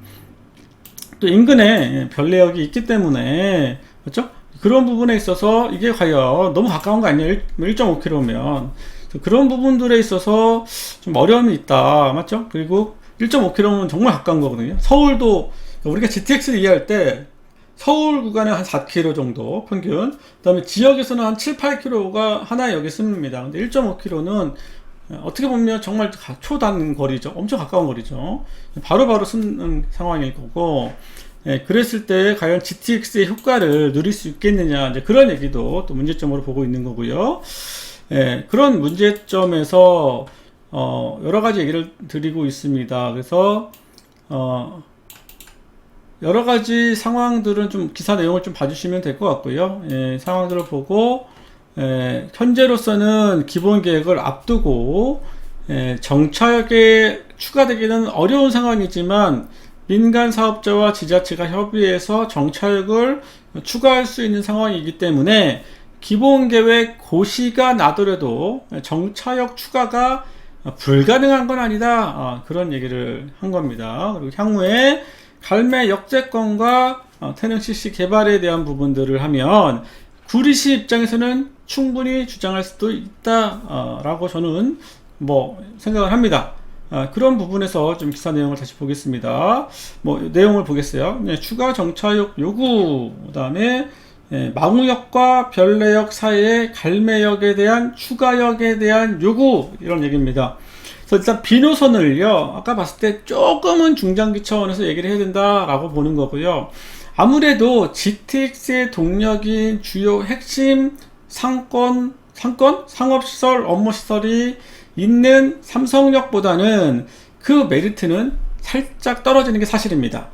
또 인근에 별내역이 있기 때문에 그렇죠? 그런 부분에 있어서 이게 과연 너무 가까운 거 아니냐, 1.5km면 그런 부분들에 있어서 좀 어려움이 있다, 맞죠? 그리고 1.5km면 정말 가까운 거거든요. 서울도 우리가 GTX를 이해할 때 서울 구간에 한 4km 정도 평균, 그 다음에 지역에서는 한 7, 8km가 하나의 역에 씁니다. 근데 1.5km는 어떻게 보면 정말 초단 거리죠. 엄청 가까운 거리죠. 바로바로 쓰는 상황일 거고, 그랬을 때 과연 GTX의 효과를 누릴 수 있겠느냐, 이제 그런 얘기도 또 문제점으로 보고 있는 거고요. 그런 문제점에서 여러 가지 얘기를 드리고 있습니다. 그래서 여러 가지 상황들은 좀 기사 내용을 좀 봐주시면 될 것 같고요. 상황들을 보고 현재로서는 기본 계획을 앞두고 정차역에 추가되기는 어려운 상황이지만 민간 사업자와 지자체가 협의해서 정차역을 추가할 수 있는 상황이기 때문에 기본 계획 고시가 나더라도 정차역 추가가 불가능한 건 아니다, 그런 얘기를 한 겁니다. 그리고 향후에 갈매 역세권과 태릉 CC 개발에 대한 부분들을 하면 구리시 입장에서는 충분히 주장할 수도 있다라고 저는 뭐 생각을 합니다. 그런 부분에서 좀 기사 내용을 다시 보겠습니다. 뭐 내용을 보겠어요. 네, 추가 정차역 요구, 그다음에 망우역과 별내역 사이의 갈매역에 대한 추가역에 대한 요구, 이런 얘기입니다. 그래서 일단 비노선을요, 아까 봤을 때 조금은 중장기 차원에서 얘기를 해야 된다라고 보는 거고요. 아무래도 GTX의 동력인 주요 핵심 상업시설, 업무시설이 있는 삼성역보다는 그 메리트는 살짝 떨어지는 게 사실입니다.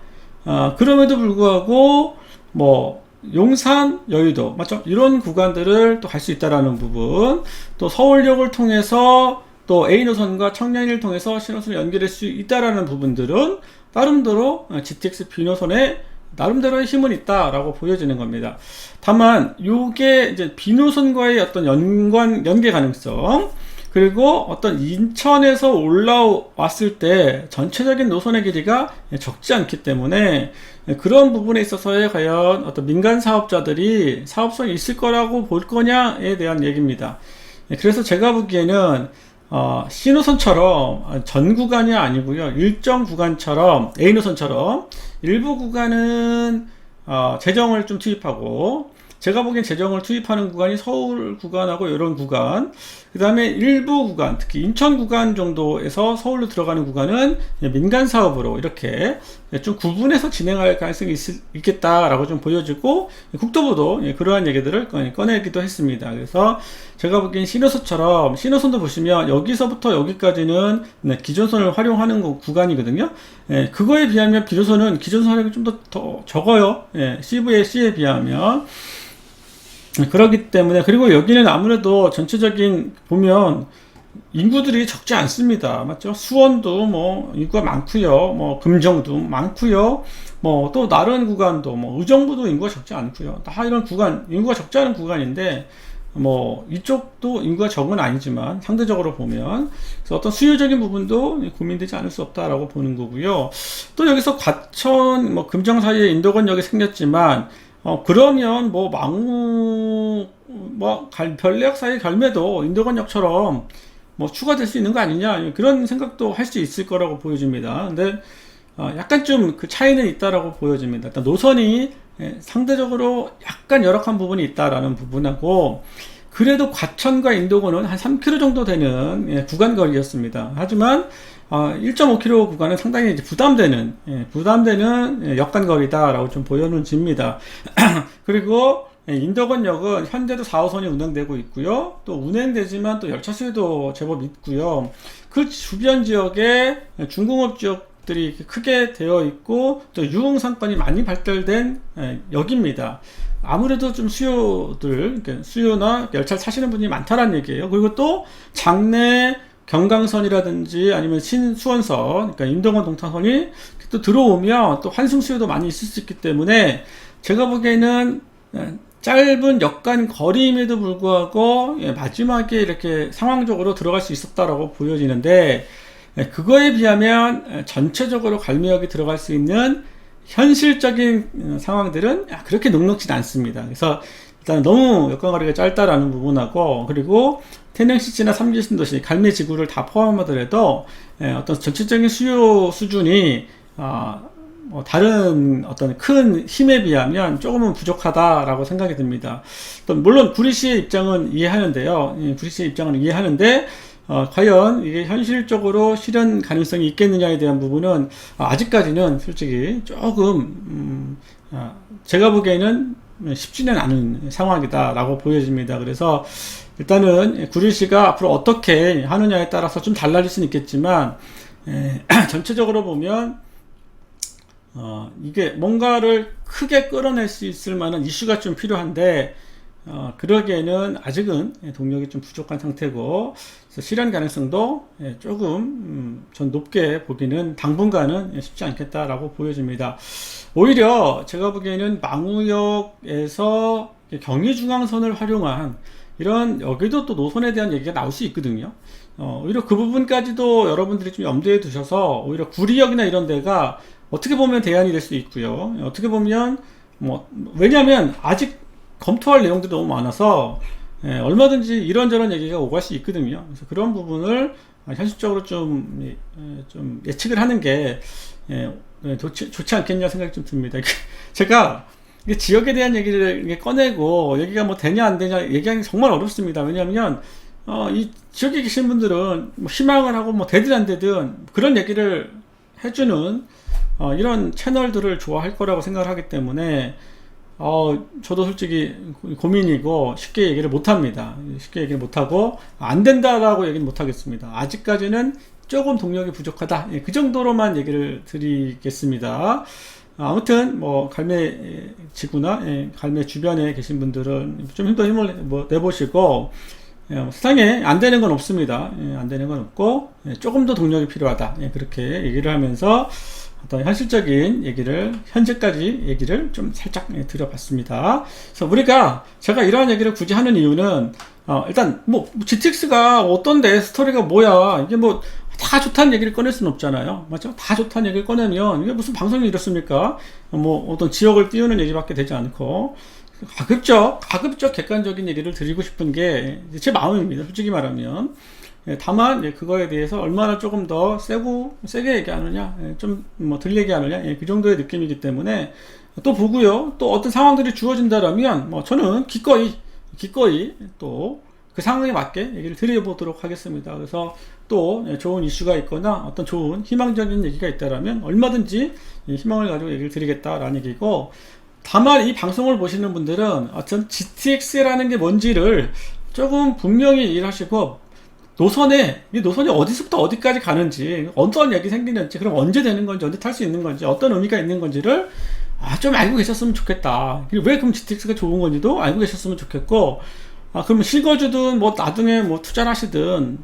그럼에도 불구하고 뭐 용산, 여의도, 맞죠? 이런 구간들을 또 갈 수 있다라는 부분, 또 서울역을 통해서 또 A노선과 청량리를 통해서 신호선을 연결할 수 있다라는 부분들은 나름대로 GTX B노선에 나름대로의 힘은 있다라고 보여지는 겁니다. 다만 요게 이제 B노선과의 어떤 연계 가능성, 그리고 어떤 인천에서 올라왔을 때 전체적인 노선의 길이가 적지 않기 때문에 그런 부분에 있어서의 과연 어떤 민간 사업자들이 사업성이 있을 거라고 볼 거냐에 대한 얘기입니다. 그래서 제가 보기에는 C노선처럼 전 구간이 아니고요, 일정 구간처럼 A노선처럼 일부 구간은 재정을 좀 투입하고, 제가 보기엔 재정을 투입하는 구간이 서울 구간하고 이런 구간, 그 다음에 일부 구간, 특히 인천 구간 정도에서 서울로 들어가는 구간은 민간 사업으로 이렇게 좀 구분해서 진행할 가능성이 있겠다라고 좀 보여지고, 국토부도 그러한 얘기들을 꺼내기도 했습니다. 그래서 제가 보기엔 신호선처럼, 신호선도 보시면 여기서부터 여기까지는 기존선을 활용하는 구간이거든요. 그거에 비하면 비로소는 기존선 활용이 좀 더 적어요. C에 비하면. 그렇기 때문에, 그리고 여기는 아무래도 전체적인 보면 인구들이 적지 않습니다. 맞죠? 수원도 뭐 인구가 많고요, 뭐 금정도 많고요, 뭐 또 다른 구간도 뭐 의정부도 인구가 적지 않고요. 다 이런 구간, 인구가 적지 않은 구간인데, 뭐 이쪽도 인구가 적은 아니지만 상대적으로 보면, 그래서 어떤 수요적인 부분도 고민되지 않을 수 없다라고 보는 거고요. 또 여기서 과천, 뭐 금정 사이에 인도권역이 생겼지만, 그러면 뭐 별내역 사이 갈매도 인도권역처럼 뭐 추가될 수 있는 거 아니냐, 그런 생각도 할 수 있을 거라고 보여집니다. 근데 약간 좀 그 차이는 있다라고 보여집니다. 일단 노선이 상대적으로 약간 열악한 부분이 있다라는 부분하고, 그래도 과천과 인도권은 한 3km 정도 되는 구간 거리였습니다. 하지만 1.5km 구간은 상당히 이제 부담되는 역간 거리다라고 좀 보여집니다. 그리고 인도권역은 현재도 4호선이 운행되고 있고요. 또 운행되지만 또 열차 수요도 제법 있고요. 그 주변 지역에 중공업 지역들이 크게 되어 있고, 또 유흥 상권이 많이 발달된 역입니다. 아무래도 좀 수요나 열차를 타시는 분이 많다라는 얘기예요. 그리고 또 장내 경강선이라든지 아니면 신수원선, 그러니까 인도권 동탄선이 또 들어오면 또 환승 수요도 많이 있을 수 있기 때문에, 제가 보기에는 짧은 역간 거리임에도 불구하고 마지막에 이렇게 상황적으로 들어갈 수 있었다라고 보여지는데, 그거에 비하면 전체적으로 갈매역이 들어갈 수 있는 현실적인 상황들은 그렇게 넉넉지 않습니다. 그래서 일단 너무 역광거리가 짧다라는 부분하고, 그리고 태릉시티나 3기 신도시, 갈매 지구를 다 포함하더라도 어떤 전체적인 수요 수준이 다른 어떤 큰 힘에 비하면 조금은 부족하다라고 생각이 듭니다. 또 물론 구리시의 입장은 이해하는데요. 구리시의 입장은 이해하는데, 과연 이게 현실적으로 실현 가능성이 있겠느냐에 대한 부분은 아직까지는 솔직히 조금 제가 보기에는 쉽지는 않은 상황이다라고 보여집니다. 그래서 일단은 구리시가 앞으로 어떻게 하느냐에 따라서 좀 달라질 수는 있겠지만, 전체적으로 보면 이게 뭔가를 크게 끌어낼 수 있을 만한 이슈가 좀 필요한데, 그러기에는 아직은 동력이 좀 부족한 상태고, 그래서 실현 가능성도 조금 전 높게 보기는 당분간은 쉽지 않겠다라고 보여집니다. 오히려 제가 보기에는 망우역에서 경의중앙선을 활용한 이런, 여기도 또 노선에 대한 얘기가 나올 수 있거든요. 오히려 그 부분까지도 여러분들이 좀 염두에 두셔서, 오히려 구리역이나 이런 데가 어떻게 보면 대안이 될 수 있고요. 어떻게 보면 왜냐하면 아직 검토할 내용들이 너무 많아서 얼마든지 이런저런 얘기가 오갈 수 있거든요. 그래서 그런 부분을 현실적으로 좀 예측을 하는 게 좋지 않겠냐 생각이 좀 듭니다. 제가 지역에 대한 얘기를 꺼내고 여기가 뭐 되냐 안 되냐 얘기하기 정말 어렵습니다. 왜냐하면 이 지역에 계신 분들은 뭐 희망을 하고 뭐 되든 안 되든 그런 얘기를 해주는 이런 채널들을 좋아할 거라고 생각을 하기 때문에 저도 솔직히 고민이고 쉽게 얘기를 못합니다. 쉽게 얘기를 못하고 안 된다라고 얘기는 못하겠습니다. 아직까지는 조금 동력이 부족하다. 그 정도로만 얘기를 드리겠습니다. 아무튼 뭐 갈매 지구나 갈매 주변에 계신 분들은 좀 힘을 내보시고 세상에 안 되는 건 없습니다. 안 되는 건 없고 조금 더 동력이 필요하다. 그렇게 얘기를 하면서 어떤 현실적인 얘기를 현재까지 얘기를 좀 살짝 드려봤습니다. 그래서 제가 이러한 얘기를 굳이 하는 이유는 일단 뭐 GTX가 어떤데 스토리가 뭐야 이게 뭐 다 좋다는 얘기를 꺼낼 수는 없잖아요. 맞죠? 다 좋다는 얘기를 꺼내면 이게 무슨 방송이 이렇습니까? 뭐 어떤 지역을 띄우는 얘기밖에 되지 않고 가급적 객관적인 얘기를 드리고 싶은 게 제 마음입니다. 솔직히 말하면. 다만 그거에 대해서 얼마나 조금 더 세게 얘기하느냐, 좀 뭐 덜 얘기하느냐, 그 정도의 느낌이기 때문에 또 보고요. 또 어떤 상황들이 주어진다라면 뭐 저는 기꺼이 또 그 상황에 맞게 얘기를 드려보도록 하겠습니다. 그래서 또 좋은 이슈가 있거나 어떤 좋은 희망적인 얘기가 있다라면 얼마든지 희망을 가지고 얘기를 드리겠다라는 얘기고, 다만 이 방송을 보시는 분들은 어떤 GTX라는 게 뭔지를 조금 분명히 이해하시고 이 노선이 어디서부터 어디까지 가는지, 어떤 얘기 생기는지, 그럼 언제 되는 건지, 언제 탈 수 있는 건지, 어떤 의미가 있는 건지를 좀 알고 계셨으면 좋겠다. 그리고 왜 그럼 GTX가 좋은 건지도 알고 계셨으면 좋겠고, 그러면 실거주든 뭐 나중에 뭐 투자를 하시든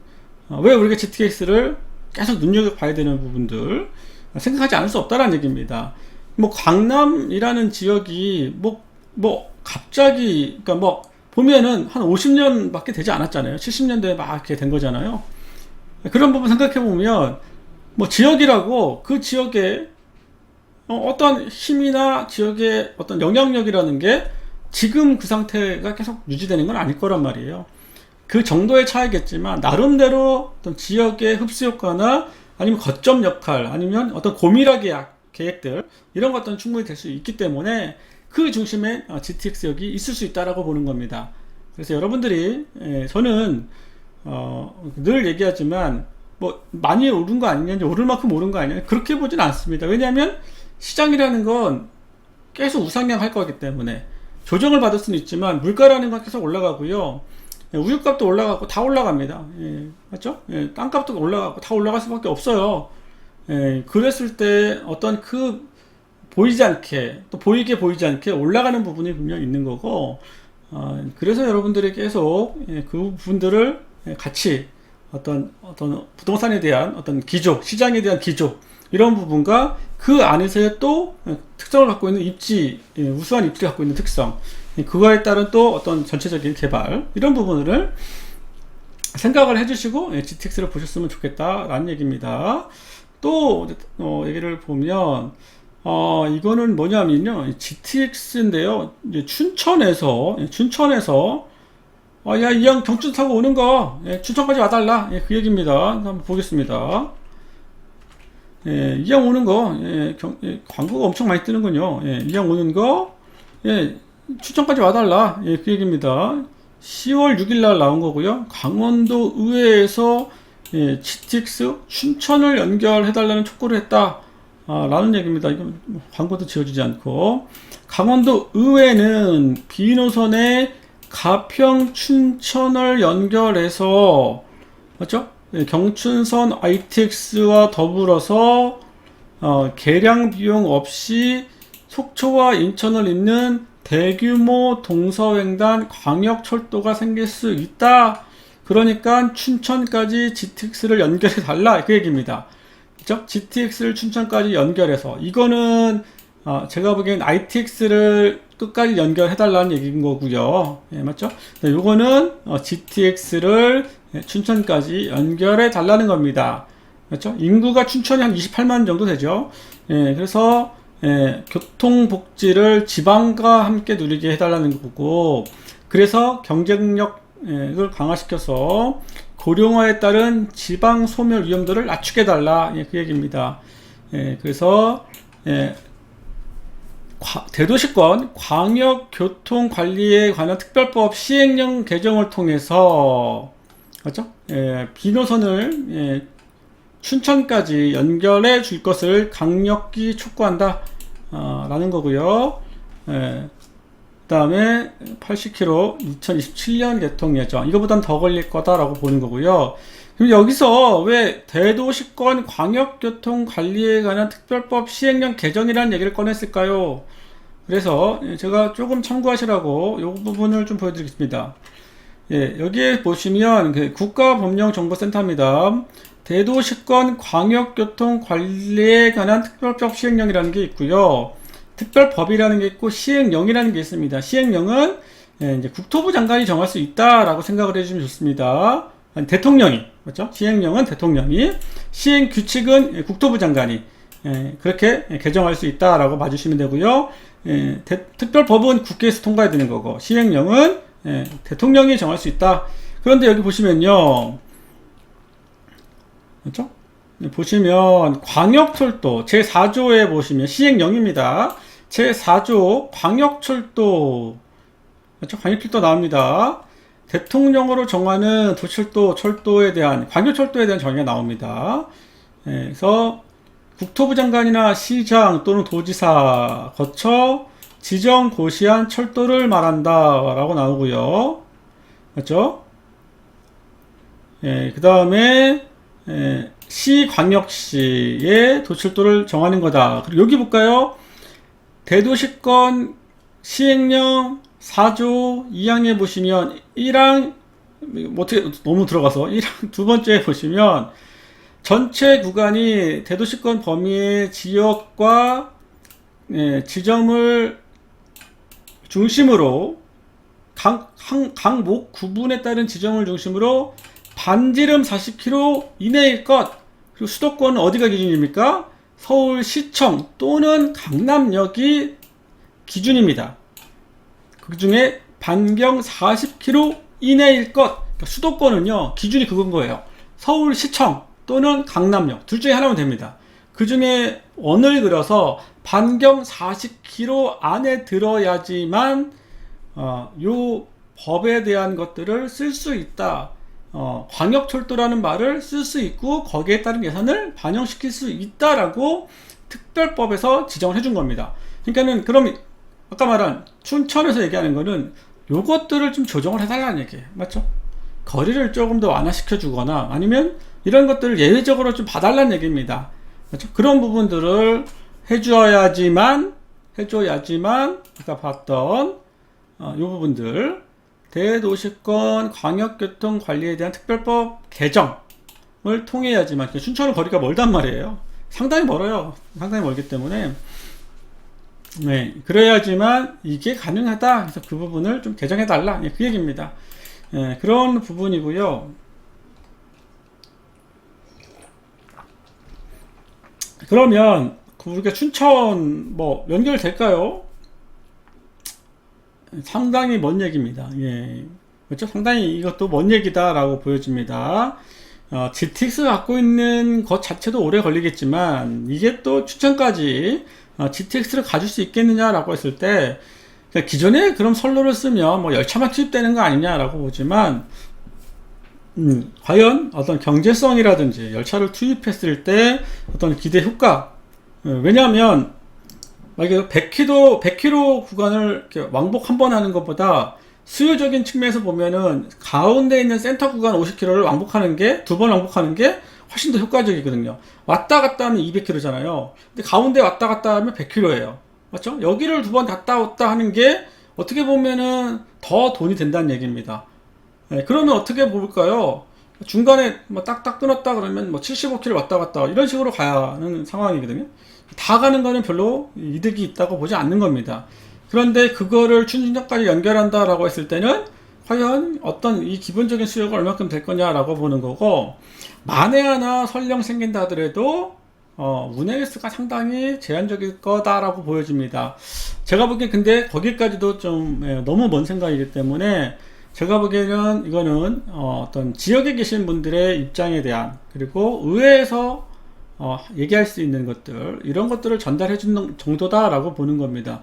왜 우리가 GTX를 계속 눈여겨봐야 되는 부분들 생각하지 않을 수 없다라는 얘기입니다. 뭐 강남이라는 지역이 갑자기, 그러니까 뭐 보면은 한 50년밖에 되지 않았잖아요. 70년대에 막 이렇게 된 거잖아요. 그런 부분 생각해 보면 뭐 지역이라고 그 지역에 어떤 힘이나 지역의 어떤 영향력이라는 게 지금 그 상태가 계속 유지되는 건 아닐 거란 말이에요. 그 정도의 차이겠지만 나름대로 어떤 지역의 흡수 효과나 아니면 거점 역할, 아니면 어떤 고밀화 계획들, 이런 것들은 충분히 될 수 있기 때문에 그 중심에 GTX역이 있을 수 있다라고 보는 겁니다. 그래서 여러분들이 저는 늘 얘기하지만 뭐 많이 오른 거 아니냐, 오를 만큼 오른 거 아니냐, 그렇게 보진 않습니다. 왜냐하면 시장이라는 건 계속 우상향할 거기 때문에 조정을 받을 수는 있지만 물가라는 건 계속 올라가고요. 우유값도 올라가고 다 올라갑니다. 맞죠? 땅값도 올라가고 다 올라갈 수밖에 없어요. 그랬을 때 어떤 보이지 않게, 또 보이게 보이지 않게 올라가는 부분이 분명히 있는 거고, 그래서 여러분들이 계속 그 부분들을 같이 어떤 부동산에 대한 어떤 기조, 시장에 대한 기조, 이런 부분과 그 안에서의 또 특성을 갖고 있는 우수한 입지를 갖고 있는 특성, 그거에 따른 또 어떤 전체적인 개발, 이런 부분을 생각을 해주시고 GTX를 보셨으면 좋겠다라는 얘기입니다. 또 얘기를 보면 이거는 뭐냐면요, GTX인데요, 이제 춘천에서 야, 이 형 경춘 타고 오는 거 춘천까지 와달라, 그 얘기입니다. 한번 보겠습니다. 이 형 오는 거 광고가 엄청 많이 뜨는군요. 이 형 오는 거 춘천까지 와달라, 그 얘기입니다. 10월 6일 날 나온 거고요. 강원도 의회에서 GTX 춘천을 연결해달라는 촉구를 했다, 라는 얘기입니다. 이거 광고도 지어주지 않고, 강원도 의회는 B노선에 가평 춘천을 연결해서, 맞죠? 경춘선 ITX와 더불어서 개량 비용 없이 속초와 인천을 잇는 대규모 동서횡단 광역철도가 생길 수 있다. 그러니까 춘천까지 GTX를 연결해 달라, 그 얘기입니다. 그렇죠? GTX를 춘천까지 연결해서, 이거는 제가 보기엔 ITX를 끝까지 연결해 달라는 얘기인 거고요. 맞죠? 요거는 GTX를 춘천까지 연결해 달라는 겁니다. 그렇죠? 인구가 춘천이 한 28만 정도 되죠. 그래서 교통복지를 지방과 함께 누리게 해달라는 거고, 그래서 경쟁력 이걸 강화시켜서 고령화에 따른 지방 소멸 위험도를 낮추게 달라. 그 얘기입니다. 그래서 대도시권 광역교통관리에 관한 특별법 시행령 개정을 통해서 맞죠? 비노선을 춘천까지 연결해 줄 것을 강력히 촉구한다 라는 거고요. 그 다음에 80km 2027년 개통 예정, 이거보단 더 걸릴 거다라고 보는 거고요. 그럼 여기서 왜 대도시권 광역교통관리에 관한 특별법 시행령 개정이라는 얘기를 꺼냈을까요? 그래서 제가 조금 참고하시라고 이 부분을 좀 보여드리겠습니다. 여기에 보시면 그 국가법령정보센터입니다. 대도시권 광역교통관리에 관한 특별법 시행령이라는 게 있고요. 특별법이라는 게 있고 시행령이라는 게 있습니다. 시행령은 이제 국토부 장관이 정할 수 있다라고 생각을 해주시면 좋습니다. 아니, 대통령이, 맞죠? 시행령은 대통령이, 시행 규칙은 국토부 장관이 그렇게 개정할 수 있다라고 봐주시면 되고요. 특별법은 국회에서 통과해야 되는 거고, 시행령은 대통령이 정할 수 있다. 그런데 여기 보시면요, 그렇죠? 보시면 광역철도 제4조에 보시면 시행령입니다. 제4조 광역철도, 그렇죠? 광역철도 나옵니다. 대통령으로 정하는 도철도, 철도에 대한, 광역철도에 대한 정의가 나옵니다. 그래서 국토부 장관이나 시장 또는 도지사 거쳐 지정 고시한 철도를 말한다 라고 나오고요. 맞죠? 그 다음에 시광역시의 도철도를 정하는 거다. 그리고 여기 볼까요? 대도시권 시행령 4조 2항에 보시면 1항, 어떻게 너무 들어가서 1항 두 번째에 보시면 전체 구간이 대도시권 범위의 지역과 지점을 중심으로 강목 구분에 따른 지점을 중심으로 반지름 40km 이내일 것. 그리고 수도권은 어디가 기준입니까? 서울시청 또는 강남역이 기준입니다. 그 중에 반경 40km 이내일 것. 그러니까 수도권은요, 기준이 그건 거예요. 서울시청 또는 강남역 둘 중에 하나면 됩니다. 그 중에 원을 그려서 반경 40km 안에 들어야지만 요 법에 대한 것들을 쓸 수 있다. 광역철도라는 말을 쓸 수 있고 거기에 따른 예산을 반영시킬 수 있다라고 특별법에서 지정을 해준 겁니다. 그러니까는 그럼 아까 말한 춘천에서 얘기하는 거는 요것들을 좀 조정을 해달라는 얘기예요. 맞죠? 거리를 조금 더 완화시켜 주거나 아니면 이런 것들을 예외적으로 좀 봐달라는 얘기입니다. 맞죠? 그런 부분들을 해줘야지만 아까 봤던 이 부분들 대도시권 광역교통관리에 대한 특별법 개정을 통해야지만, 춘천은 거리가 멀단 말이에요. 상당히 멀어요. 상당히 멀기 때문에 그래야지만 이게 가능하다. 그래서 그 부분을 좀 개정해달라. 그 얘기입니다. 그런 부분이고요. 그러면 우리가 춘천 뭐 연결될까요? 상당히 먼 얘기입니다. 그렇죠? 상당히 이것도 먼 얘기다라고 보여집니다. GTX 갖고 있는 것 자체도 오래 걸리겠지만 이게 또 춘천까지 GTX를 가질 수 있겠느냐라고 했을 때, 그러니까 기존에 그럼 선로를 쓰면 뭐 열차만 투입되는 거 아니냐라고 보지만 과연 어떤 경제성이라든지 열차를 투입했을 때 어떤 기대 효과, 왜냐하면 만약에 100km 구간을 이렇게 왕복 한 번 하는 것보다 수요적인 측면에서 보면은 가운데 있는 센터 구간 50km를 왕복하는 게, 두 번 왕복하는 게 훨씬 더 효과적이거든요. 왔다 갔다 하면 200km잖아요. 근데 가운데 왔다 갔다 하면 100km예요. 맞죠? 여기를 두 번 갔다 왔다 하는 게 어떻게 보면은 더 돈이 된다는 얘기입니다. 그러면 어떻게 볼까요? 중간에 뭐 딱딱 끊었다 그러면 뭐 75km 왔다 갔다 이런 식으로 가야 하는 상황이거든요. 다 가는 거는 별로 이득이 있다고 보지 않는 겁니다. 그런데 그거를 춘천까지 연결한다라고 했을 때는 과연 어떤 이 기본적인 수요가 얼마큼 될 거냐라고 보는 거고, 만에 하나 설령 생긴다 하더라도 운행 횟수가 상당히 제한적일 거다라고 보여집니다. 제가 보기엔 근데 거기까지도 좀 너무 먼 생각이기 때문에 제가 보기에는 이거는 어떤 지역에 계신 분들의 입장에 대한, 그리고 의회에서 얘기할 수 있는 것들, 이런 것들을 전달해 주는 정도다라고 보는 겁니다.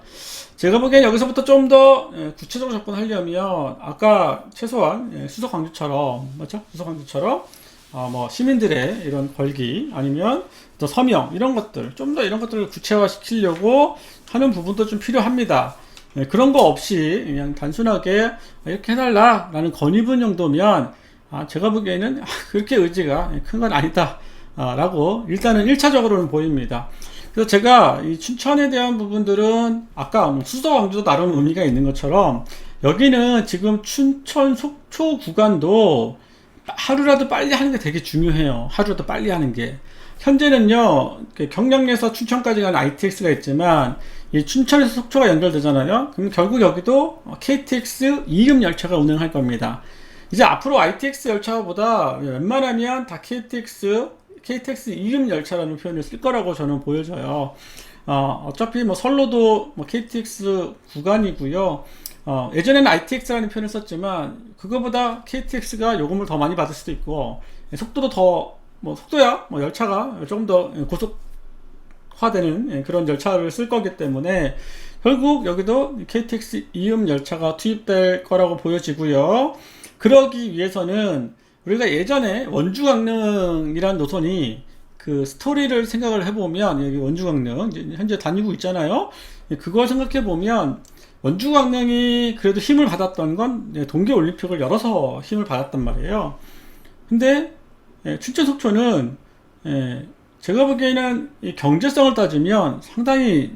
제가 보기엔 여기서부터 좀 더 구체적으로 접근하려면 아까 최소한 수도 강조처럼, 맞죠? 수도 강조처럼 뭐 시민들의 이런 권리, 아니면 또 서명, 이런 것들, 좀 더 이런 것들을 구체화시키려고 하는 부분도 좀 필요합니다. 그런 거 없이 그냥 단순하게 이렇게 해달라 라는 건의문 정도면 제가 보기에는 그렇게 의지가 큰 건 아니다 라고 일단은 1차적으로는 보입니다. 그래서 제가 이 춘천에 대한 부분들은 아까 뭐 수도 왕주도 나름 의미가 있는 것처럼, 여기는 지금 춘천 속초 구간도 하루라도 빨리 하는 게 되게 중요해요. 하루라도 빨리 하는 게. 현재는요, 경량에서 춘천까지 가는 ITX가 있지만, 이 춘천에서 속초가 연결되잖아요. 그럼 결국 여기도 KTX 2급 열차가 운행할 겁니다. 이제 앞으로 ITX 열차보다 웬만하면 다 KTX 2급 열차라는 표현을 쓸 거라고 저는 보여져요. 어차피 뭐 선로도 뭐 KTX 구간이고요. 예전에는 ITX라는 표현을 썼지만 그거보다 KTX가 요금을 더 많이 받을 수도 있고, 속도도 더 뭐 속도야 뭐 열차가 조금 더 고속화되는 그런 열차를 쓸 거기 때문에 결국 여기도 KTX 2급 열차가 투입될 거라고 보여지고요. 그러기 위해서는 우리가 예전에 원주강릉이라는 노선이 그 스토리를 생각을 해보면, 여기 원주강릉 현재 다니고 있잖아요. 그걸 생각해 보면 원주강릉이 그래도 힘을 받았던 건 동계올림픽을 열어서 힘을 받았단 말이에요. 근데 춘천 속초는 제가 보기에는 이 경제성을 따지면 상당히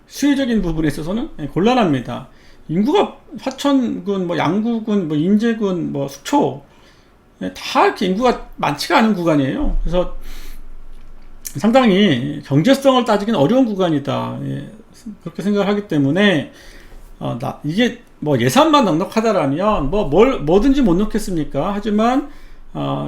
수혜적인 부분에 있어서는 곤란합니다. 인구가 화천군, 뭐 양구군, 뭐 인제군, 뭐 속초 다 이렇게 인구가 많지가 않은 구간이에요. 그래서 상당히 경제성을 따지기는 어려운 구간이다. 그렇게 생각을 하기 때문에 이게 뭐 예산만 넉넉하다라면 뭐든지 못 넣겠습니까? 하지만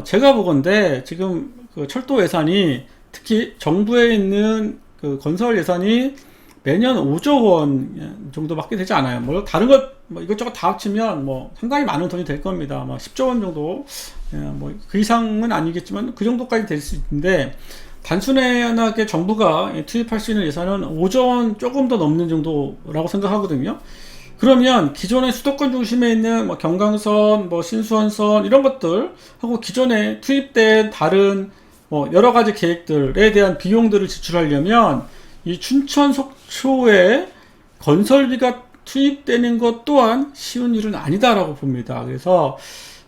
제가 보건대 지금 그 철도 예산이, 특히 정부에 있는 그 건설 예산이 매년 5조 원 정도밖에 되지 않아요. 뭐 다른 것 뭐 이것저것 다 합치면 뭐 상당히 많은 돈이 될 겁니다. 뭐 10조 원 정도, 뭐 그 이상은 아니겠지만 그 정도까지 될 수 있는데, 단순하게 정부가 투입할 수 있는 예산은 5조 원 조금 더 넘는 정도라고 생각하거든요. 그러면 기존의 수도권 중심에 있는 뭐 경강선, 뭐 신수원선 이런 것들 하고 기존에 투입된 다른 뭐 여러 가지 계획들에 대한 비용들을 지출하려면 이 춘천 속초에 건설비가 투입되는 것 또한 쉬운 일은 아니다라고 봅니다. 그래서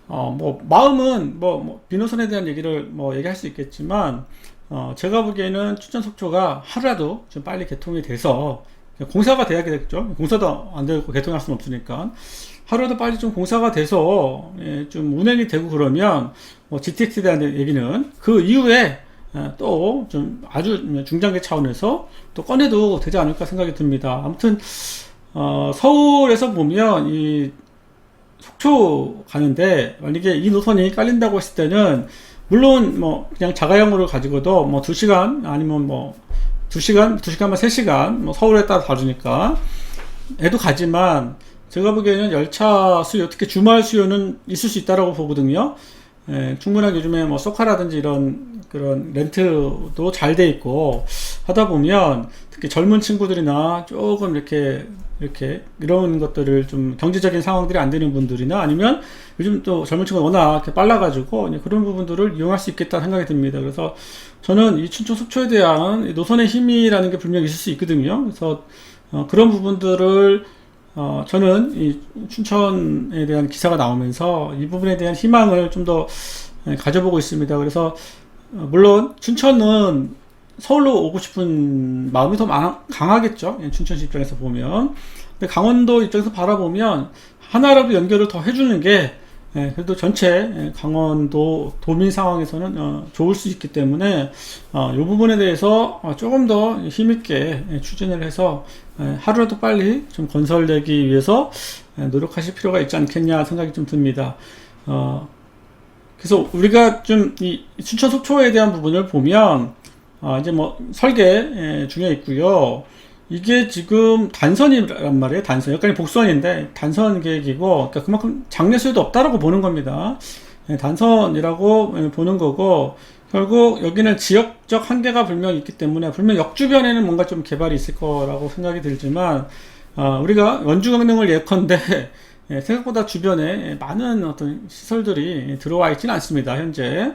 뭐 마음은 뭐 비노선에 대한 얘기를 뭐 얘기할 수 있겠지만, 제가 보기에는 춘천 속초가 하루라도 좀 빨리 개통이 돼서, 공사가 돼야겠죠. 공사도 안 되고 개통할 수는 없으니까 하루라도 빨리 좀 공사가 돼서 좀 운행이 되고, 그러면 뭐 GTX에 대한 얘기는 그 이후에 또 좀 아주 중장기 차원에서 또 꺼내도 되지 않을까 생각이 듭니다. 아무튼 서울에서 보면 이 속초 가는데 만약에 이 노선이 깔린다고 했을 때는, 물론 뭐 그냥 자가용으로 가지고도 뭐 2시간 아니면 뭐 2시간 반 3시간 뭐 서울에 따라 다르니까 해도 가지만, 제가 보기에는 열차 수요, 특히 주말 수요는 있을 수 있다라고 보거든요. 충분하게 요즘에 뭐 소카라든지 이런 그런 렌트도 잘 돼 있고 하다 보면, 특히 젊은 친구들이나 조금 이렇게 이런 것들을 좀 경제적인 상황들이 안 되는 분들이나, 아니면 요즘 또 젊은 친구가 워낙 이렇게 빨라가지고 그런 부분들을 이용할 수 있겠다 생각이 듭니다. 그래서 저는 이 춘천 속초에 대한 노선의 힘이라는 게 분명히 있을 수 있거든요. 그래서 그런 부분들을 저는 이 춘천에 대한 기사가 나오면서 이 부분에 대한 희망을 좀 더 가져보고 있습니다. 그래서 물론 춘천은 서울로 오고 싶은 마음이 더 강하겠죠. 춘천시 입장에서 보면. 근데 강원도 입장에서 바라보면 하나라도 연결을 더 해주는 게 그래도 전체 강원도 도민 상황에서는 좋을 수 있기 때문에 이 부분에 대해서 조금 더 힘있게 추진을 해서 하루라도 빨리 좀 건설되기 위해서 노력하실 필요가 있지 않겠냐 생각이 좀 듭니다. 그래서 우리가 좀 이 춘천 속초에 대한 부분을 보면 이제 뭐 설계 중에 있고요. 이게 지금 단선이란 말이에요. 단선. 여기까지 복선인데 단선 계획이고, 그러니까 그만큼 장래 수요도 없다라고 보는 겁니다. 단선이라고 보는 거고, 결국 여기는 지역적 한계가 분명히 있기 때문에 분명 역 주변에는 뭔가 좀 개발이 있을 거라고 생각이 들지만, 우리가 원주강릉을 예컨대 생각보다 주변에 많은 어떤 시설들이 들어와 있지는 않습니다. 현재.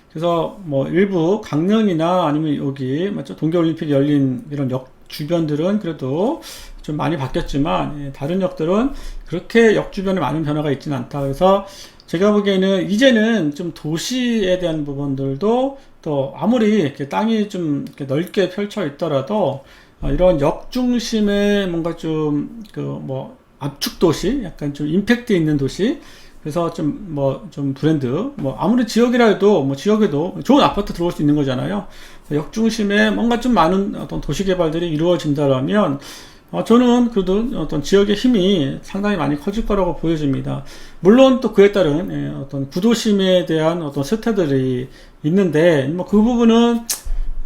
그래서 뭐 일부 강릉이나 아니면 여기 맞죠? 동계올림픽 열린 이런 역 주변들은 그래도 좀 많이 바뀌었지만 다른 역들은 그렇게 역 주변에 많은 변화가 있지는 않다. 그래서 제가 보기에는 이제는 좀 도시에 대한 부분들도 또 아무리 이렇게 땅이 좀 이렇게 넓게 펼쳐 있더라도 이런 역 중심의 뭔가 좀 그 뭐 압축 도시, 약간 좀 임팩트 있는 도시, 그래서 좀 뭐 좀 브랜드, 뭐 아무리 지역이라 해도 뭐 지역에도 좋은 아파트 들어올 수 있는 거잖아요. 역 중심에 뭔가 좀 많은 어떤 도시 개발들이 이루어진다라면 저는 그래도 어떤 지역의 힘이 상당히 많이 커질 거라고 보여집니다. 물론 또 그에 따른 어떤 구도심에 대한 어떤 쇠퇴들이 있는데 뭐 그 부분은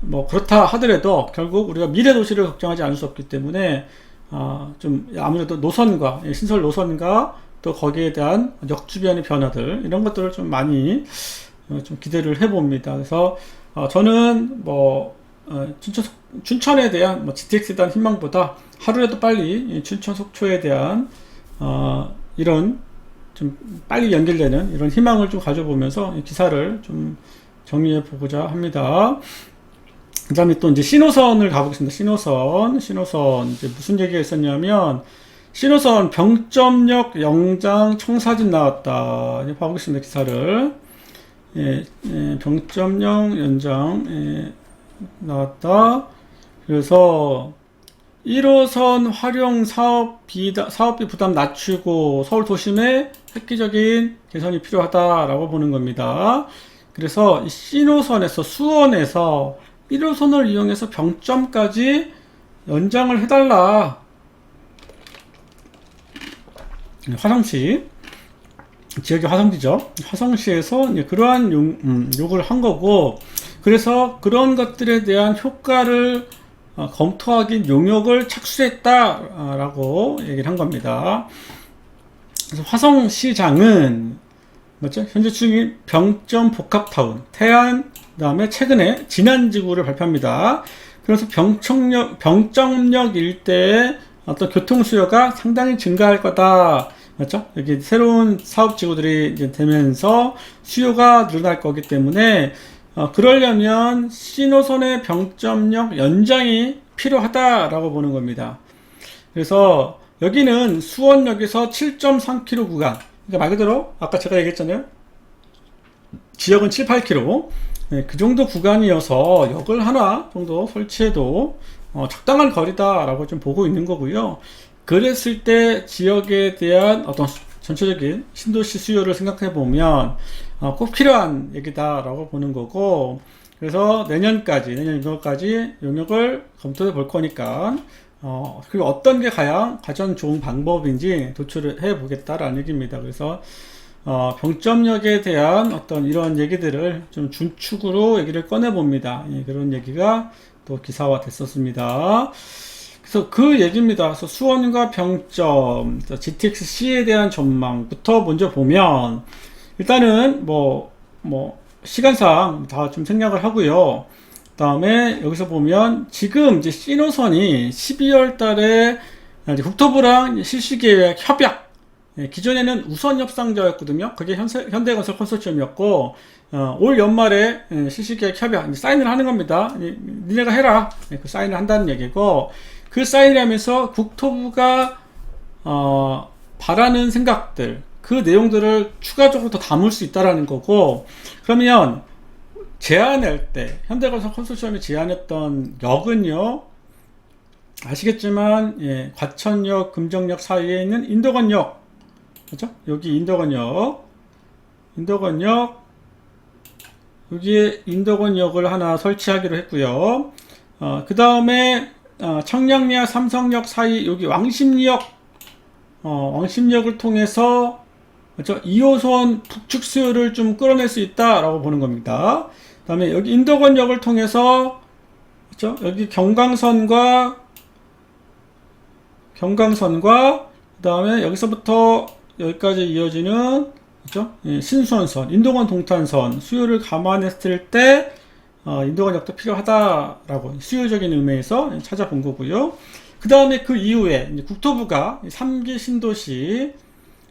뭐 그렇다 하더라도 결국 우리가 미래 도시를 걱정하지 않을 수 없기 때문에 좀 아무래도 노선과 신설 노선과 또 거기에 대한 역 주변의 변화들 이런 것들을 좀 많이 좀 기대를 해봅니다. 그래서 저는 뭐 춘천에 대한 뭐 GTX에 대한 희망보다 하루라도 빨리 춘천 속초에 대한 이런 좀 빨리 연결되는 이런 희망을 좀 가져보면서 이 기사를 좀 정리해 보고자 합니다. 그 다음에 또 이제 신호선을 가보겠습니다. 신호선 이제 무슨 얘기가 있었냐면 신호선 병점역 영장 청사진 나왔다. 이제 봐보겠습니다. 기사를. 병점역 연장 나왔다. 그래서 1호선 활용 사업비 부담 낮추고 서울 도심에 획기적인 개선이 필요하다라고 보는 겁니다. 그래서 신호선에서 수원에서 1호선을 이용해서 병점까지 연장을 해달라. 화성시 지역이 화성시죠. 화성시에서 그러한 요구를 한 거고, 그래서 그런 것들에 대한 효과를 검토하기 용역을 착수했다라고 얘기를 한 겁니다. 그래서 화성시장은 맞죠? 현재 중인 병점 복합타운, 태안, 그 다음에 최근에 진안지구를 발표합니다. 그래서 병점역 일대의 어떤 교통 수요가 상당히 증가할 거다. 맞죠? 여기 새로운 사업지구들이 이제 되면서 수요가 늘어날 거기 때문에 그러려면 신호선의 병점역 연장이 필요하다라고 보는 겁니다. 그래서 여기는 수원역에서 7.3km 구간, 그러니까 말 그대로 아까 제가 얘기했잖아요. 지역은 7, 8km. 그 정도 구간이어서 역을 하나 정도 설치해도 적당한 거리다라고 좀 보고 있는 거고요. 그랬을 때 지역에 대한 어떤 전체적인 신도시 수요를 생각해 보면 꼭 필요한 얘기다라고 보는 거고, 그래서 내년 2월까지 용역을 검토해 볼 거니까 그리고 어떤 게 가장 좋은 방법인지 도출을 해 보겠다라는 얘기입니다. 그래서 병점역에 대한 어떤 이런 얘기들을 좀 준축으로 얘기를 꺼내 봅니다. 그런 얘기가 또 기사화 됐었습니다. 그래서 그 얘기입니다. 그래서 수원과 병점, GTX-C에 대한 전망부터 먼저 보면, 일단은 뭐 시간상 다 좀 생략을 하고요. 그 다음에 여기서 보면 지금 이제 신호선이 12월 달에 국토부랑 실시계획 협약, 기존에는 우선협상자였거든요. 그게 현대건설 컨소시엄이었고, 올 연말에 실시계획 협약 사인을 하는 겁니다. 니네가 해라. 그 사인을 한다는 얘기고, 그 사인을 하면서 국토부가 바라는 생각들, 그 내용들을 추가적으로 더 담을 수 있다라는 거고, 그러면 제안할 때 현대건설 컨소시엄이 제안했던 역은요, 아시겠지만 과천역, 금정역 사이에 있는 인도건역, 그렇죠? 여기 인도건역, 여기에 인도건역을 하나 설치하기로 했고요. 그 다음에 청량리와 삼성역 사이 여기 왕십역을 통해서 그렇죠? 2호선 북측 수요를 좀 끌어낼 수 있다라고 보는 겁니다. 그 다음에 여기 인도건역을 통해서 그렇죠? 여기 경강선과 경강선과 그 다음에 여기서부터 여기까지 이어지는 그죠? 신수원선, 인도건 동탄선 수요를 감안했을 때 인도건역도 필요하다라고 수요적인 의미에서 찾아본 거고요. 그 다음에 그 이후에 국토부가 3기 신도시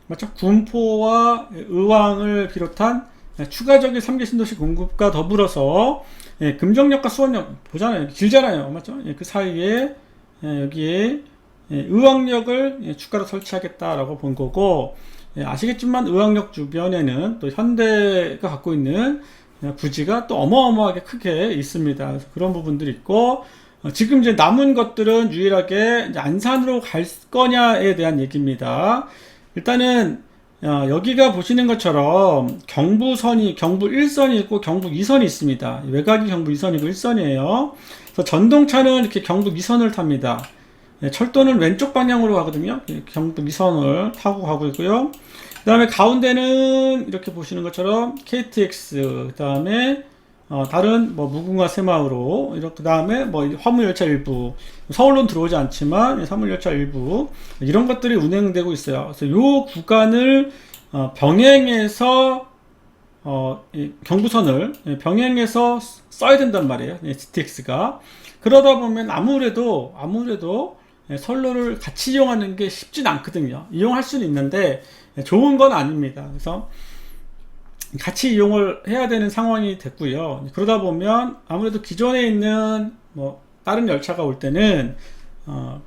맞죠? 군포와 의왕을 비롯한 추가적인 3기 신도시 공급과 더불어서 금정역과 수원역 보잖아요. 길잖아요. 맞죠? 그 사이에 여기에 의왕역을 추가로 설치하겠다라고 본 거고, 아시겠지만 의왕역 주변에는 또 현대가 갖고 있는 부지가 또 어마어마하게 크게 있습니다. 그래서 그런 부분들이 있고, 지금 이제 남은 것들은 유일하게 이제 안산으로 갈 거냐에 대한 얘기입니다. 일단은 여기가 보시는 것처럼 경부선이 경부 1선이 있고 경부 2선이 있습니다. 외곽이 경부 2선이고 1선이에요. 그래서 전동차는 이렇게 경부 2선을 탑니다. 철도는 왼쪽 방향으로 가거든요. 경부 2선을 타고 가고 있고요. 그 다음에 가운데는 이렇게 보시는 것처럼 KTX, 그 다음에 다른 뭐 무궁화 새마을호, 이렇게 그 다음에 뭐 화물열차 일부, 서울로는 들어오지 않지만 화물열차 일부 이런 것들이 운행되고 있어요. 그래서 요 구간을 병행해서 이 경부선을 병행해서 써야 된단 말이에요. GTX가. 그러다 보면 아무래도 선로를 같이 이용하는 게 쉽진 않거든요. 이용할 수는 있는데 좋은 건 아닙니다. 그래서 같이 이용을 해야 되는 상황이 됐고요. 그러다 보면 아무래도 기존에 있는 뭐 다른 열차가 올 때는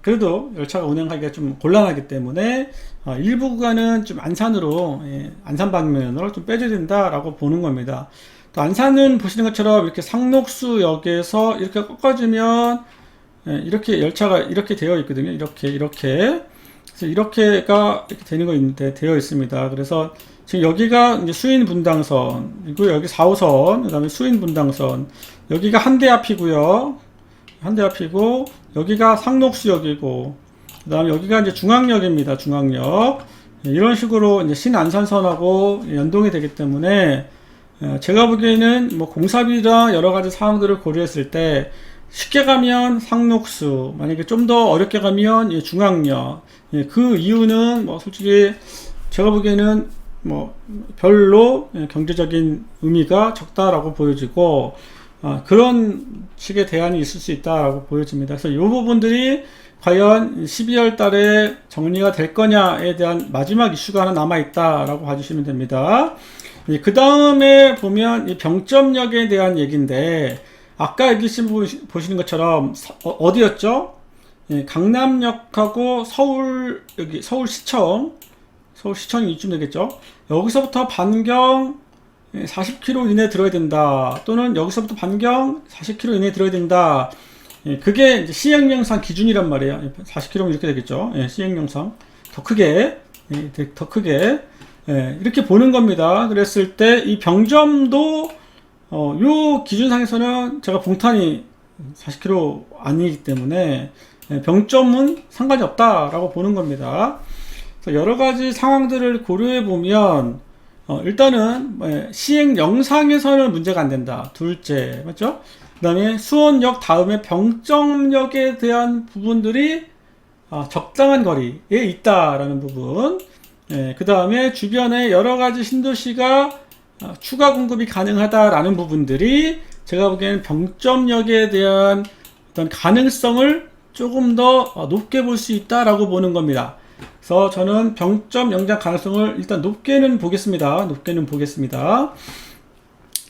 그래도 열차가 운행하기가 좀 곤란하기 때문에 일부 구간은 좀 안산으로 안산 방면으로 좀 빼줘야 된다라고 보는 겁니다. 또 안산은 보시는 것처럼 이렇게 상록수역에서 이렇게 꺾어주면 이렇게 열차가 이렇게 되어 있거든요. 이렇게 그래서 이렇게가 이렇게 되는 거 있는데 되어 있습니다. 그래서 지금 여기가 이제 수인 분당선, 그리고 여기 4호선, 그 다음에 수인 분당선, 여기가 한대 앞이고요. 한대 앞이고, 여기가 상록수역이고, 그 다음에 여기가 이제 중앙역입니다. 중앙역. 이런 식으로 이제 신안산선하고 연동이 되기 때문에, 제가 보기에는 뭐 공사비나 여러 가지 사항들을 고려했을 때, 쉽게 가면 상록수, 만약에 좀 더 어렵게 가면 중앙역. 그 이유는 뭐 솔직히 제가 보기에는 뭐 별로 경제적인 의미가 적다라고 보여지고 그런 식의 대안이 있을 수 있다라고 보여집니다. 그래서 이 부분들이 과연 12월 달에 정리가 될 거냐에 대한 마지막 이슈가 하나 남아 있다라고 봐주시면 됩니다. 그 다음에 보면 이 병점역에 대한 얘기인데 아까 보시는 것처럼 어디였죠? 강남역하고 여기 서울시청이 이쯤 되겠죠. 여기서부터 반경 40km 이내 들어야 된다. 또는 여기서부터 반경 40km 이내 들어야 된다. 그게 이제 시행령상 기준이란 말이에요. 40km 이렇게 되겠죠. 시행령상 더 크게 이렇게 보는 겁니다. 그랬을 때 이 병점도 요 기준상에서는 제가 봉탄이 40km 아니기 때문에 병점은 상관이 없다라고 보는 겁니다. 여러 가지 상황들을 고려해 보면 일단은 시행 영상에서는 문제가 안 된다. 둘째, 맞죠? 그 다음에 수원역 다음에 병점역에 대한 부분들이 적당한 거리에 있다라는 부분. 그 다음에 주변에 여러 가지 신도시가 추가 공급이 가능하다라는 부분들이 제가 보기에는 병점역에 대한 어떤 가능성을 조금 더 높게 볼 수 있다라고 보는 겁니다. 그래서 저는 병점 연장 가능성을 일단 높게는 보겠습니다.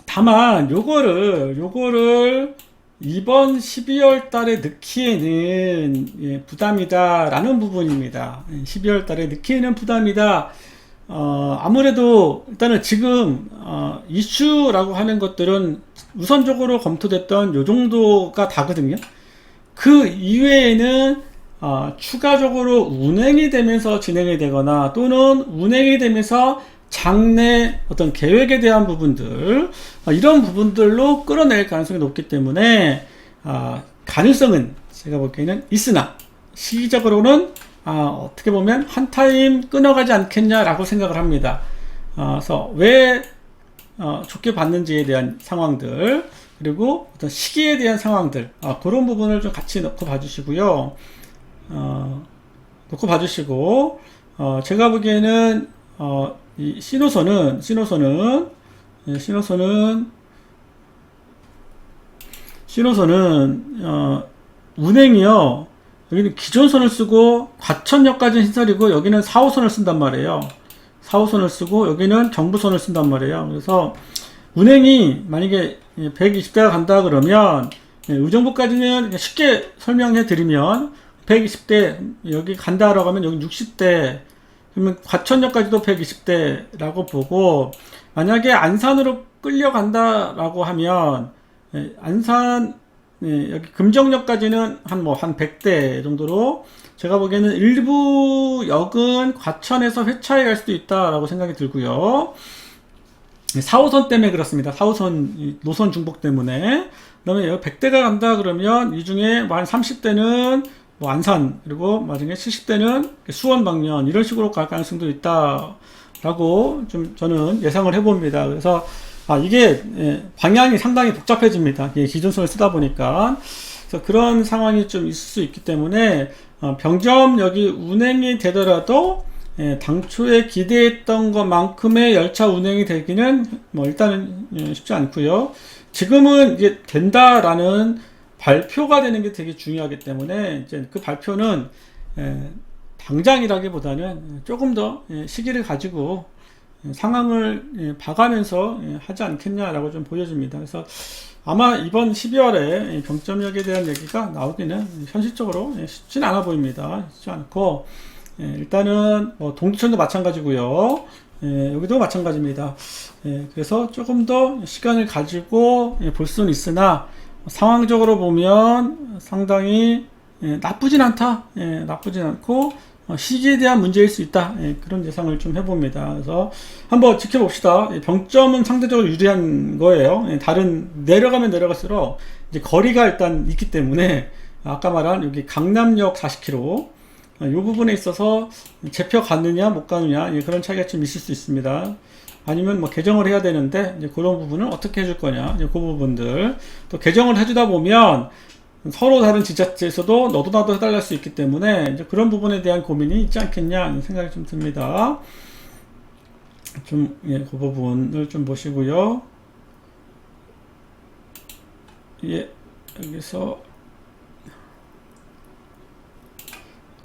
다만 요거를 이번 12월 달에 넣기에는 부담이다 라는 부분입니다. 12월 달에 넣기에는 부담이다. 아무래도 일단은 지금 이슈라고 하는 것들은 우선적으로 검토됐던 요 정도가 다거든요. 그 이외에는 추가적으로 운행이 되면서 진행이 되거나 또는 운행이 되면서 장내 어떤 계획에 대한 부분들 이런 부분들로 끌어낼 가능성이 높기 때문에 가능성은 제가 보기에는 있으나 시기적으로는 어떻게 보면 한 타임 끊어가지 않겠냐라고 생각을 합니다. 그래서 왜 좋게 봤는지에 대한 상황들 그리고 어떤 시기에 대한 상황들 그런 부분을 좀 같이 넣고 봐주시고요. 놓고 봐주시고, 제가 보기에는, 이 신호선은, 운행이요. 여기는 기존선을 쓰고, 과천역까지는 신설이고, 여기는 4호선을 쓴단 말이에요. 4호선을 쓰고, 여기는 경부선을 쓴단 말이에요. 그래서, 운행이 만약에 120대가 간다 그러면, 의정부까지는 쉽게 설명해 드리면, 120대, 여기 간다라고 하면 여기 60대, 그러면 과천역까지도 120대라고 보고, 만약에 안산으로 끌려간다라고 하면, 안산, 여기 금정역까지는 한 100대 정도로, 제가 보기에는 일부 역은 과천에서 회차해 갈 수도 있다라고 생각이 들고요. 4호선 때문에 그렇습니다. 4호선 노선 중복 때문에. 그 다음에 100대가 간다 그러면 이 중에 한 30대는 뭐 안산, 그리고 나중에 70대는 수원 방면, 이런 식으로 갈 가능성도 있다라고 좀 저는 예상을 해봅니다. 그래서 이게 방향이 상당히 복잡해집니다. 기존선을 쓰다 보니까. 그래서 그런 상황이 좀 있을 수 있기 때문에 병점역이 운행이 되더라도 당초에 기대했던 것만큼의 열차 운행이 되기는 뭐 일단은 쉽지 않고요. 지금은 이게 된다라는 발표가 되는 게 되게 중요하기 때문에 이제 그 발표는 당장이라기보다는 조금 더 시기를 가지고 상황을 봐가면서 하지 않겠냐라고 좀 보여집니다. 그래서 아마 이번 12월에 병점역에 대한 얘기가 나오기는 현실적으로 쉽진 않아 보입니다. 쉽지 않고, 일단은 동두천도 마찬가지고요. 여기도 마찬가지입니다. 그래서 조금 더 시간을 가지고 볼 수는 있으나 상황적으로 보면 상당히 나쁘진 않다. 나쁘진 않고 시기에 대한 문제일 수 있다. 그런 예상을 좀 해봅니다. 그래서 한번 지켜봅시다. 병점은 상대적으로 유리한 거예요. 다른 내려가면 내려갈수록 이제 거리가 일단 있기 때문에 아까 말한 여기 강남역 40km 이 부분에 있어서 재표 가느냐 못 가느냐 그런 차이가 좀 있을 수 있습니다. 아니면 뭐 개정을 해야 되는데 이제 그런 부분을 어떻게 해줄 거냐, 이제 그 부분들 또 개정을 해주다 보면 서로 다른 지자체에서도 너도 나도 해달랄 수 있기 때문에 이제 그런 부분에 대한 고민이 있지 않겠냐 생각이 좀 듭니다. 좀 그 부분을 좀 보시고요. 여기서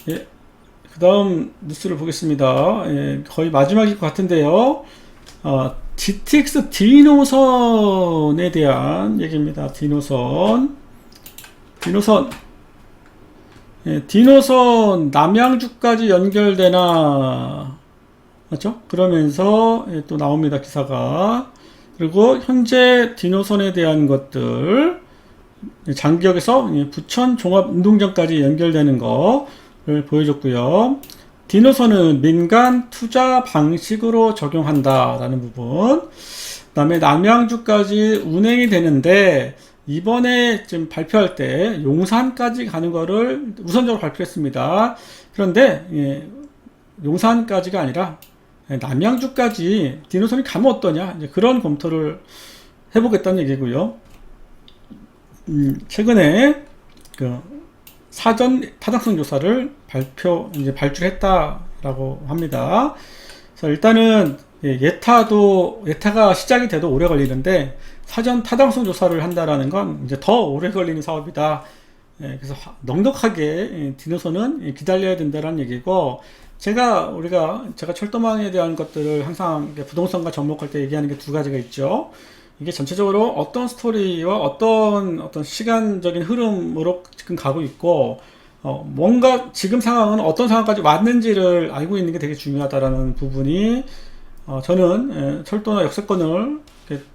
그 다음 뉴스를 보겠습니다. 거의 마지막일 것 같은데요. GTX D노선에 대한 얘기입니다. D노선 남양주까지 연결되나, 맞죠? 그러면서 또 나옵니다, 기사가. 그리고 현재 D노선에 대한 것들, 장기역에서 부천 종합운동장까지 연결되는 거를 보여줬고요. D노선은 민간 투자 방식으로 적용한다라는 부분. 그 다음에 남양주까지 운행이 되는데, 이번에 지금 발표할 때 용산까지 가는 거를 우선적으로 발표했습니다. 그런데 용산까지가 아니라 남양주까지 D노선이 가면 어떠냐, 이제 그런 검토를 해보겠다는 얘기고요. 최근에 그 사전 타당성 조사를 발주했다라고 합니다. 그래서 일단은 예타가 시작이 돼도 오래 걸리는데 사전 타당성 조사를 한다라는 건 이제 더 오래 걸리는 사업이다. 그래서 넉넉하게 D노선은 기다려야 된다라는 얘기고, 제가 철도망에 대한 것들을 항상 부동산과 접목할 때 얘기하는 게 두 가지가 있죠. 이게 전체적으로 어떤 스토리와 어떤 시간적인 흐름으로 지금 가고 있고, 뭔가 지금 상황은 어떤 상황까지 왔는지를 알고 있는 게 되게 중요하다라는 부분이, 저는 철도나 역세권을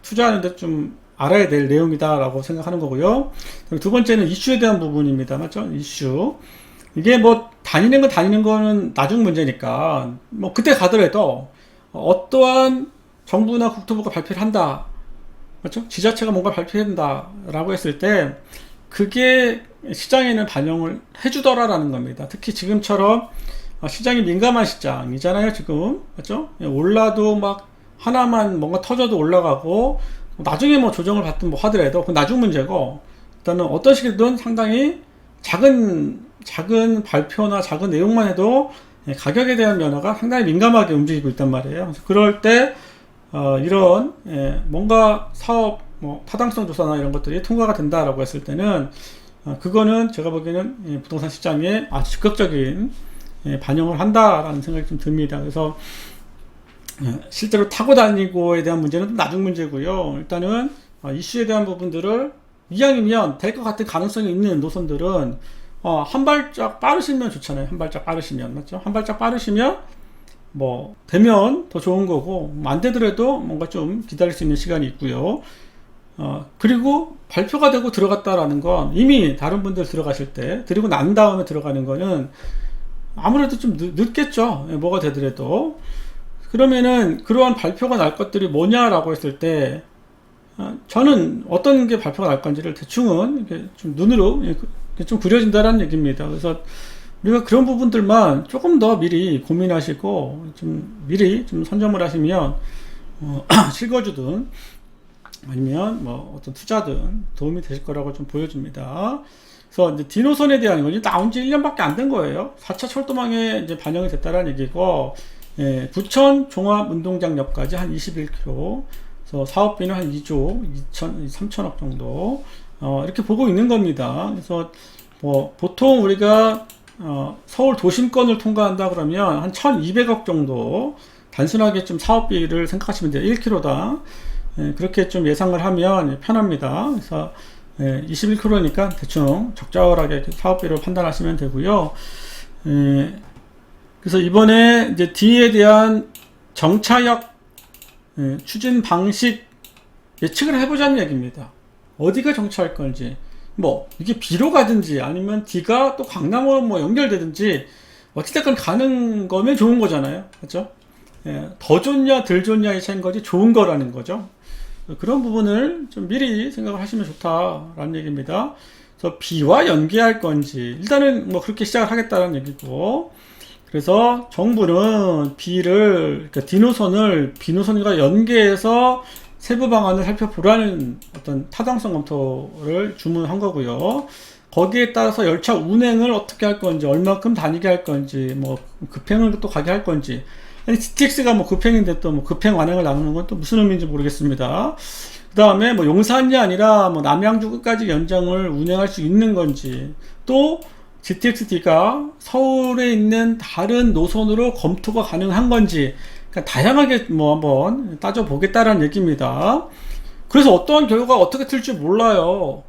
투자하는데 좀 알아야 될 내용이다라고 생각하는 거고요. 두 번째는 이슈에 대한 부분입니다. 맞죠? 이슈. 이게 뭐 다니는 거는 나중 문제니까, 뭐 그때 가더라도 어떠한 정부나 국토부가 발표를 한다, 맞죠? 지자체가 뭔가 발표한다라고 했을 때 그게 시장에는 반영을 해주더라라는 겁니다. 특히 지금처럼 시장이 민감한 시장이잖아요, 지금. 맞죠? 올라도 막 하나만 뭔가 터져도 올라가고, 나중에 뭐 조정을 받든 뭐 하더라도 그 나중 문제고, 일단은 어떤 식이든 상당히 작은 작은 발표나 작은 내용만 해도 가격에 대한 변화가 상당히 민감하게 움직이고 있단 말이에요. 그래서 그럴 때 이런 뭔가 사업 타당성 조사나 이런 것들이 통과가 된다라고 했을 때는 그거는 제가 보기에는 부동산 시장에 아주 적극적인 반영을 한다라는 생각이 좀 듭니다. 그래서 실제로 타고 다니고에 대한 문제는 좀 나중 문제고요. 일단은 이슈에 대한 부분들을 이왕이면 될 것 같은 가능성이 있는 노선들은 한 발짝 빠르시면 좋잖아요. 한 발짝 빠르시면, 맞죠? 한 발짝 빠르시면 뭐 되면 더 좋은 거고, 안 되더라도 뭔가 좀 기다릴 수 있는 시간이 있고요. 그리고 발표가 되고 들어갔다라는 건 이미 다른 분들 들어가실 때, 그리고 난 다음에 들어가는 거는 아무래도 좀 늦겠죠. 뭐가 되더라도. 그러면은 그러한 발표가 날 것들이 뭐냐라고 했을 때, 저는 어떤 게 발표가 날 건지를 대충은 이렇게 좀 눈으로 이렇게 좀 그려진다라는 얘기입니다. 그래서 우리가 그런 부분들만 조금 더 미리 고민하시고 좀 미리 좀 선점을 하시면 실거주든 아니면 뭐 어떤 투자든 도움이 되실 거라고 좀 보여집니다. 그래서 이제 디노선에 대한 건 나온 지 1년밖에 안 된 거예요. 4차 철도망에 이제 반영이 됐다라는 얘기고, 부천 종합운동장역까지 한 21km, 그래서 사업비는 한 2조 3천억 정도, 이렇게 보고 있는 겁니다. 그래서 뭐 보통 우리가 서울 도심권을 통과한다 그러면 한 1200억 정도 단순하게 좀 사업비를 생각하시면 돼요. 1km당. 그렇게 좀 예상을 하면 편합니다. 그래서 21km니까 대충 적절하게 사업비로 판단하시면 되고요. 그래서 이번에 이제 D에 대한 정차역 추진 방식 예측을 해보자는 얘기입니다. 어디가 정차할 건지, 뭐 이게 B로 가든지 아니면 D가 또 강남으로 뭐 연결되든지 어찌됐건 가는 거면 좋은 거잖아요. 그렇죠? 더 좋냐 덜 좋냐의 차이인 거지 좋은 거라는 거죠. 그런 부분을 좀 미리 생각을 하시면 좋다라는 얘기입니다. 그래서 B와 연계할 건지 일단은 뭐 그렇게 시작을 하겠다는 얘기고, 그래서 정부는 B를, 그러니까 D노선을 B노선과 연계해서 세부 방안을 살펴보라는 어떤 타당성 검토를 주문한 거고요. 거기에 따라서 열차 운행을 어떻게 할 건지, 얼마큼 다니게 할 건지, 뭐 급행을 또 가게 할 건지. 아니, GTX가 뭐 급행인데 또 뭐 급행 완행을 나누는 건 또 무슨 의미인지 모르겠습니다. 그 다음에 뭐 용산이 아니라 뭐 남양주 끝까지 연장을 운행할 수 있는 건지, 또 GTX-D가 서울에 있는 다른 노선으로 검토가 가능한 건지, 그러니까 다양하게 뭐 한번 따져보겠다라는 얘기입니다. 그래서 어떠한 결과가 어떻게 틀지 몰라요.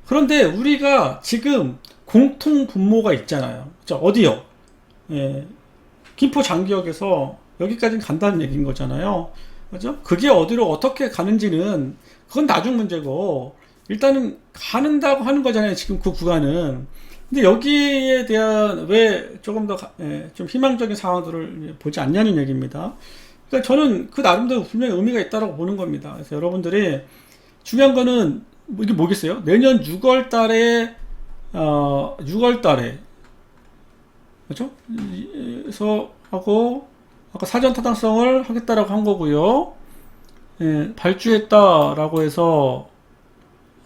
그런데 우리가 지금 공통 분모가 있잖아요. 자, 어디요? 김포 장기역에서 여기까지는 간다는 얘기인 거잖아요. 그죠? 그게 어디로 어떻게 가는지는 그건 나중 문제고, 일단은 가는다고 하는 거잖아요. 지금 그 구간은. 근데 여기에 대한 왜 조금 더 좀 희망적인 상황들을 보지 않냐는 얘기입니다. 그러니까 저는 그 나름대로 분명히 의미가 있다고 보는 겁니다. 그래서 여러분들이 중요한 거는 이게 뭐겠어요? 내년 6월 달에 6월 달에 그렇죠? 그래서 하고 아까 사전 타당성을 하겠다라고 한 거고요. 발주했다라고 해서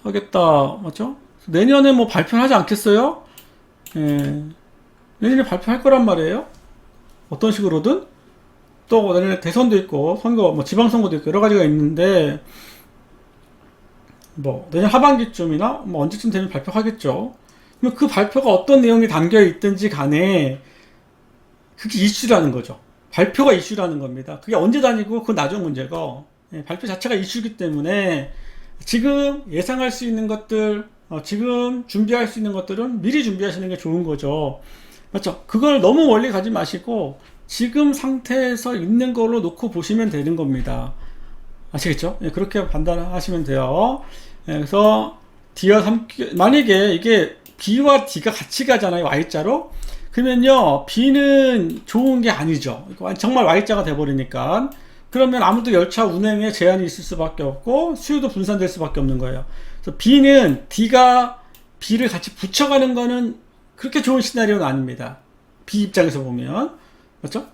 하겠다, 맞죠? 내년에 뭐 발표를 하지 않겠어요? 내년에 발표할 거란 말이에요. 어떤 식으로든. 또 내년에 대선도 있고 선거, 뭐 지방선거도 있고 여러 가지가 있는데, 뭐 내년 하반기쯤이나 뭐 언제쯤 되면 발표하겠죠. 그럼 그 발표가 어떤 내용이 담겨 있든지 간에 그게 이슈라는 거죠. 발표가 이슈라는 겁니다. 그게 언제 다니고 그건 나중 문제고, 발표 자체가 이슈이기 때문에 지금 예상할 수 있는 것들, 지금 준비할 수 있는 것들은 미리 준비하시는 게 좋은 거죠. 맞죠? 그걸 너무 멀리 가지 마시고 지금 상태에서 있는 걸로 놓고 보시면 되는 겁니다. 아시겠죠? 그렇게 판단하시면 돼요. 그래서 D와 3, 만약에 이게 B와 D가 같이 가잖아요. Y자로. 그러면요, B는 좋은 게 아니죠. 정말 Y자가 돼버리니까. 그러면 아무도 열차 운행에 제한이 있을 수밖에 없고 수요도 분산될 수밖에 없는 거예요. 그래서 B는 D가 B를 같이 붙여가는 거는 그렇게 좋은 시나리오는 아닙니다. B 입장에서 보면. 맞죠?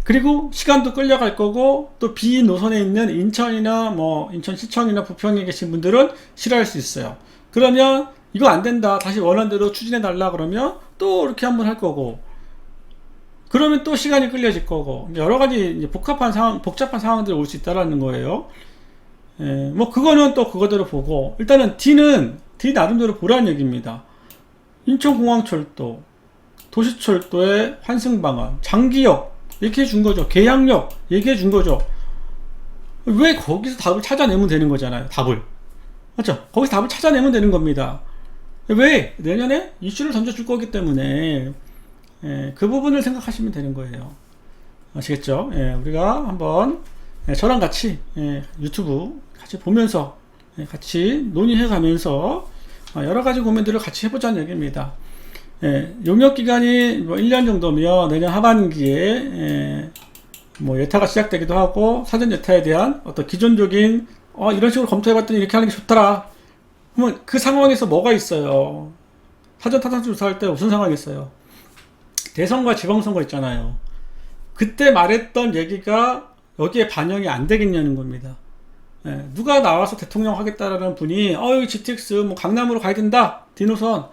그리고 시간도 끌려갈 거고, 또 B 노선에 있는 인천이나 뭐 인천시청이나 부평에 계신 분들은 싫어할 수 있어요. 그러면 이거 안 된다, 다시 원안대로 추진해 달라 그러면 또 이렇게 한번 할 거고, 그러면 또 시간이 끌려질 거고, 여러 가지 이제 복잡한 상황들이 올 수 있다라는 거예요. 뭐 그거는 또 그거대로 보고, 일단은 D는 D 나름대로 보라는 얘기입니다. 인천공항철도, 도시철도의 환승 방안, 장기역 얘기해 준 거죠. 계약력 얘기해 준 거죠. 왜 거기서 답을 찾아내면 되는 거잖아요. 답을. 맞죠? 거기서 답을 찾아내면 되는 겁니다. 왜? 내년에 이슈를 던져줄 거기 때문에 그 부분을 생각하시면 되는 거예요. 아시겠죠? 우리가 한번 저랑 같이 유튜브 같이 보면서 같이 논의해 가면서 여러 가지 고민들을 같이 해보자는 얘기입니다. 용역 기간이 뭐 1년 정도면 내년 하반기에 뭐 예타가 시작되기도 하고, 사전 예타에 대한 어떤 기존적인 이런 식으로 검토해봤더니 이렇게 하는 게 좋더라. 그러면 그 상황에서 뭐가 있어요? 사전 타당 조사할 때 무슨 상황이 있어요? 대선과 지방선거 있잖아요. 그때 말했던 얘기가 여기에 반영이 안 되겠냐는 겁니다. 누가 나와서 대통령 하겠다라는 분이 여기 GTX 뭐 강남으로 가야 된다, D노선,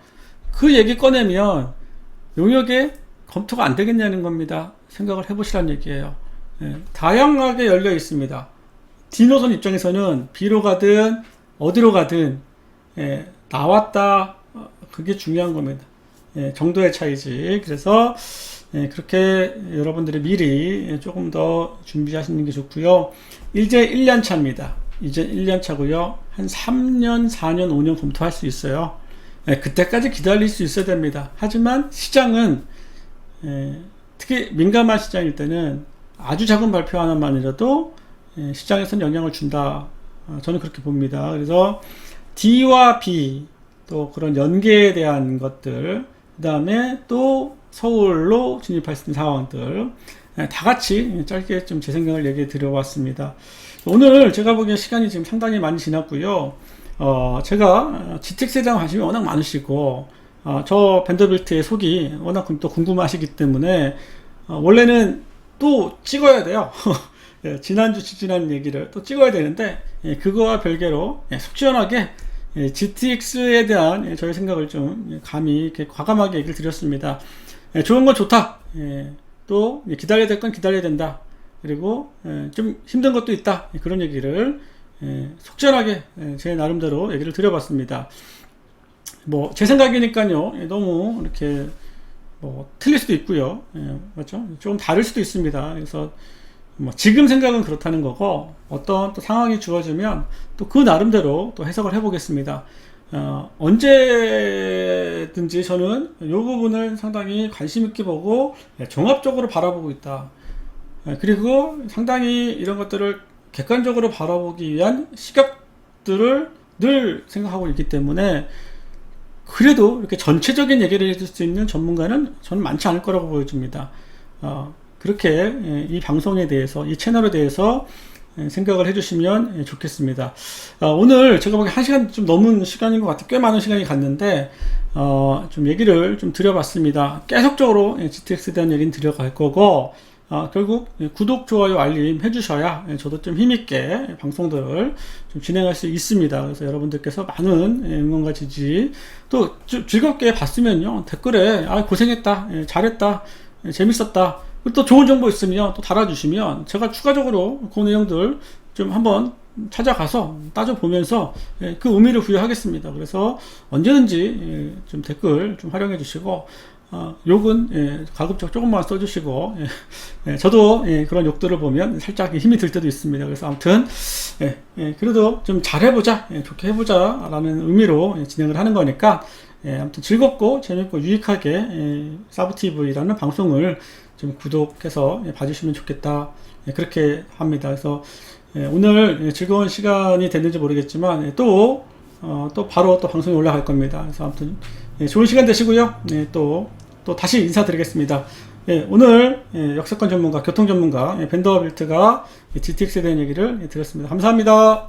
그 얘기 꺼내면 용역에 검토가 안 되겠냐는 겁니다. 생각을 해보시라는 얘기예요. 다양하게 열려 있습니다. D노선 입장에서는 B로 가든 어디로 가든 나왔다, 그게 중요한 겁니다. 정도의 차이지. 그래서 그렇게 여러분들이 미리 조금 더 준비하시는 게 좋고요. 이제 1년 차입니다. 이제 1년 차고요. 한 3년, 4년, 5년 검토할 수 있어요. 그때까지 기다릴 수 있어야 됩니다. 하지만 시장은 특히 민감한 시장일 때는 아주 작은 발표 하나만이라도 시장에서는 영향을 준다. 저는 그렇게 봅니다. 그래서 D와 B, 또 그런 연계에 대한 것들, 그 다음에 또 서울로 진입할 수 있는 상황들, 다 같이 짧게 좀 제 생각을 얘기해 드려봤습니다. 오늘 제가 보기엔 시간이 지금 상당히 많이 지났고요. 제가 GTX에 대한 관심이 워낙 많으시고, 저 밴더빌트의 속이 워낙 또 궁금하시기 때문에, 원래는 또 찍어야 돼요. 지난주 지난 얘기를 또 찍어야 되는데, 그거와 별개로 속 시원하게 GTX에 대한 저의 생각을 좀 감히 이렇게 과감하게 얘기를 드렸습니다. 좋은 건 좋다. 또 기다려야 될 건 기다려야 된다. 그리고 좀 힘든 것도 있다. 그런 얘기를 속 시원하게 제 나름대로 얘기를 드려봤습니다. 뭐 제 생각이니까요. 너무 이렇게 뭐 틀릴 수도 있고요. 맞죠? 좀 다를 수도 있습니다. 그래서 뭐 지금 생각은 그렇다는 거고, 어떤 또 상황이 주어지면 또 그 나름대로 또 해석을 해보겠습니다. 언제든지 저는 이 부분을 상당히 관심 있게 보고 종합적으로 바라보고 있다. 그리고 상당히 이런 것들을 객관적으로 바라보기 위한 시각들을 늘 생각하고 있기 때문에, 그래도 이렇게 전체적인 얘기를 해줄 수 있는 전문가는 저는 많지 않을 거라고 보여집니다. 그렇게 이 방송에 대해서, 이 채널에 대해서 생각을 해주시면 좋겠습니다. 오늘 제가 보기엔 1시간 좀 넘은 시간인 것 같아요. 꽤 많은 시간이 갔는데, 좀 얘기를 좀 드려봤습니다. 계속적으로 GTX에 대한 얘기는 드려갈 거고, 결국 구독, 좋아요, 알림 해주셔야 저도 좀 힘있게 방송들을 좀 진행할 수 있습니다. 그래서 여러분들께서 많은 응원과 지지, 또 즐겁게 봤으면요, 댓글에 고생했다, 잘했다, 재밌었다, 또 좋은 정보 있으면 또 달아주시면 제가 추가적으로 그 내용들 좀 한번 찾아가서 따져보면서 그 의미를 부여하겠습니다. 그래서 언제든지 좀 댓글 좀 활용해 주시고, 욕은 가급적 조금만 써주시고, 저도 그런 욕들을 보면 살짝 힘이 들 때도 있습니다. 그래서 아무튼 그래도 좀 잘해보자, 좋게 해보자 라는 의미로 진행을 하는 거니까, 아무튼 즐겁고 재밌고 유익하게 사브TV라는 방송을 좀 구독해서 봐주시면 좋겠다, 그렇게 합니다. 그래서 오늘 즐거운 시간이 됐는지 모르겠지만 또 바로 또 방송이 올라갈 겁니다. 그래서 아무튼 좋은 시간 되시고요. 또 다시 인사드리겠습니다. 오늘 역세권 전문가, 교통 전문가 밴더빌트가 GTX에 대한 얘기를 드렸습니다. 감사합니다.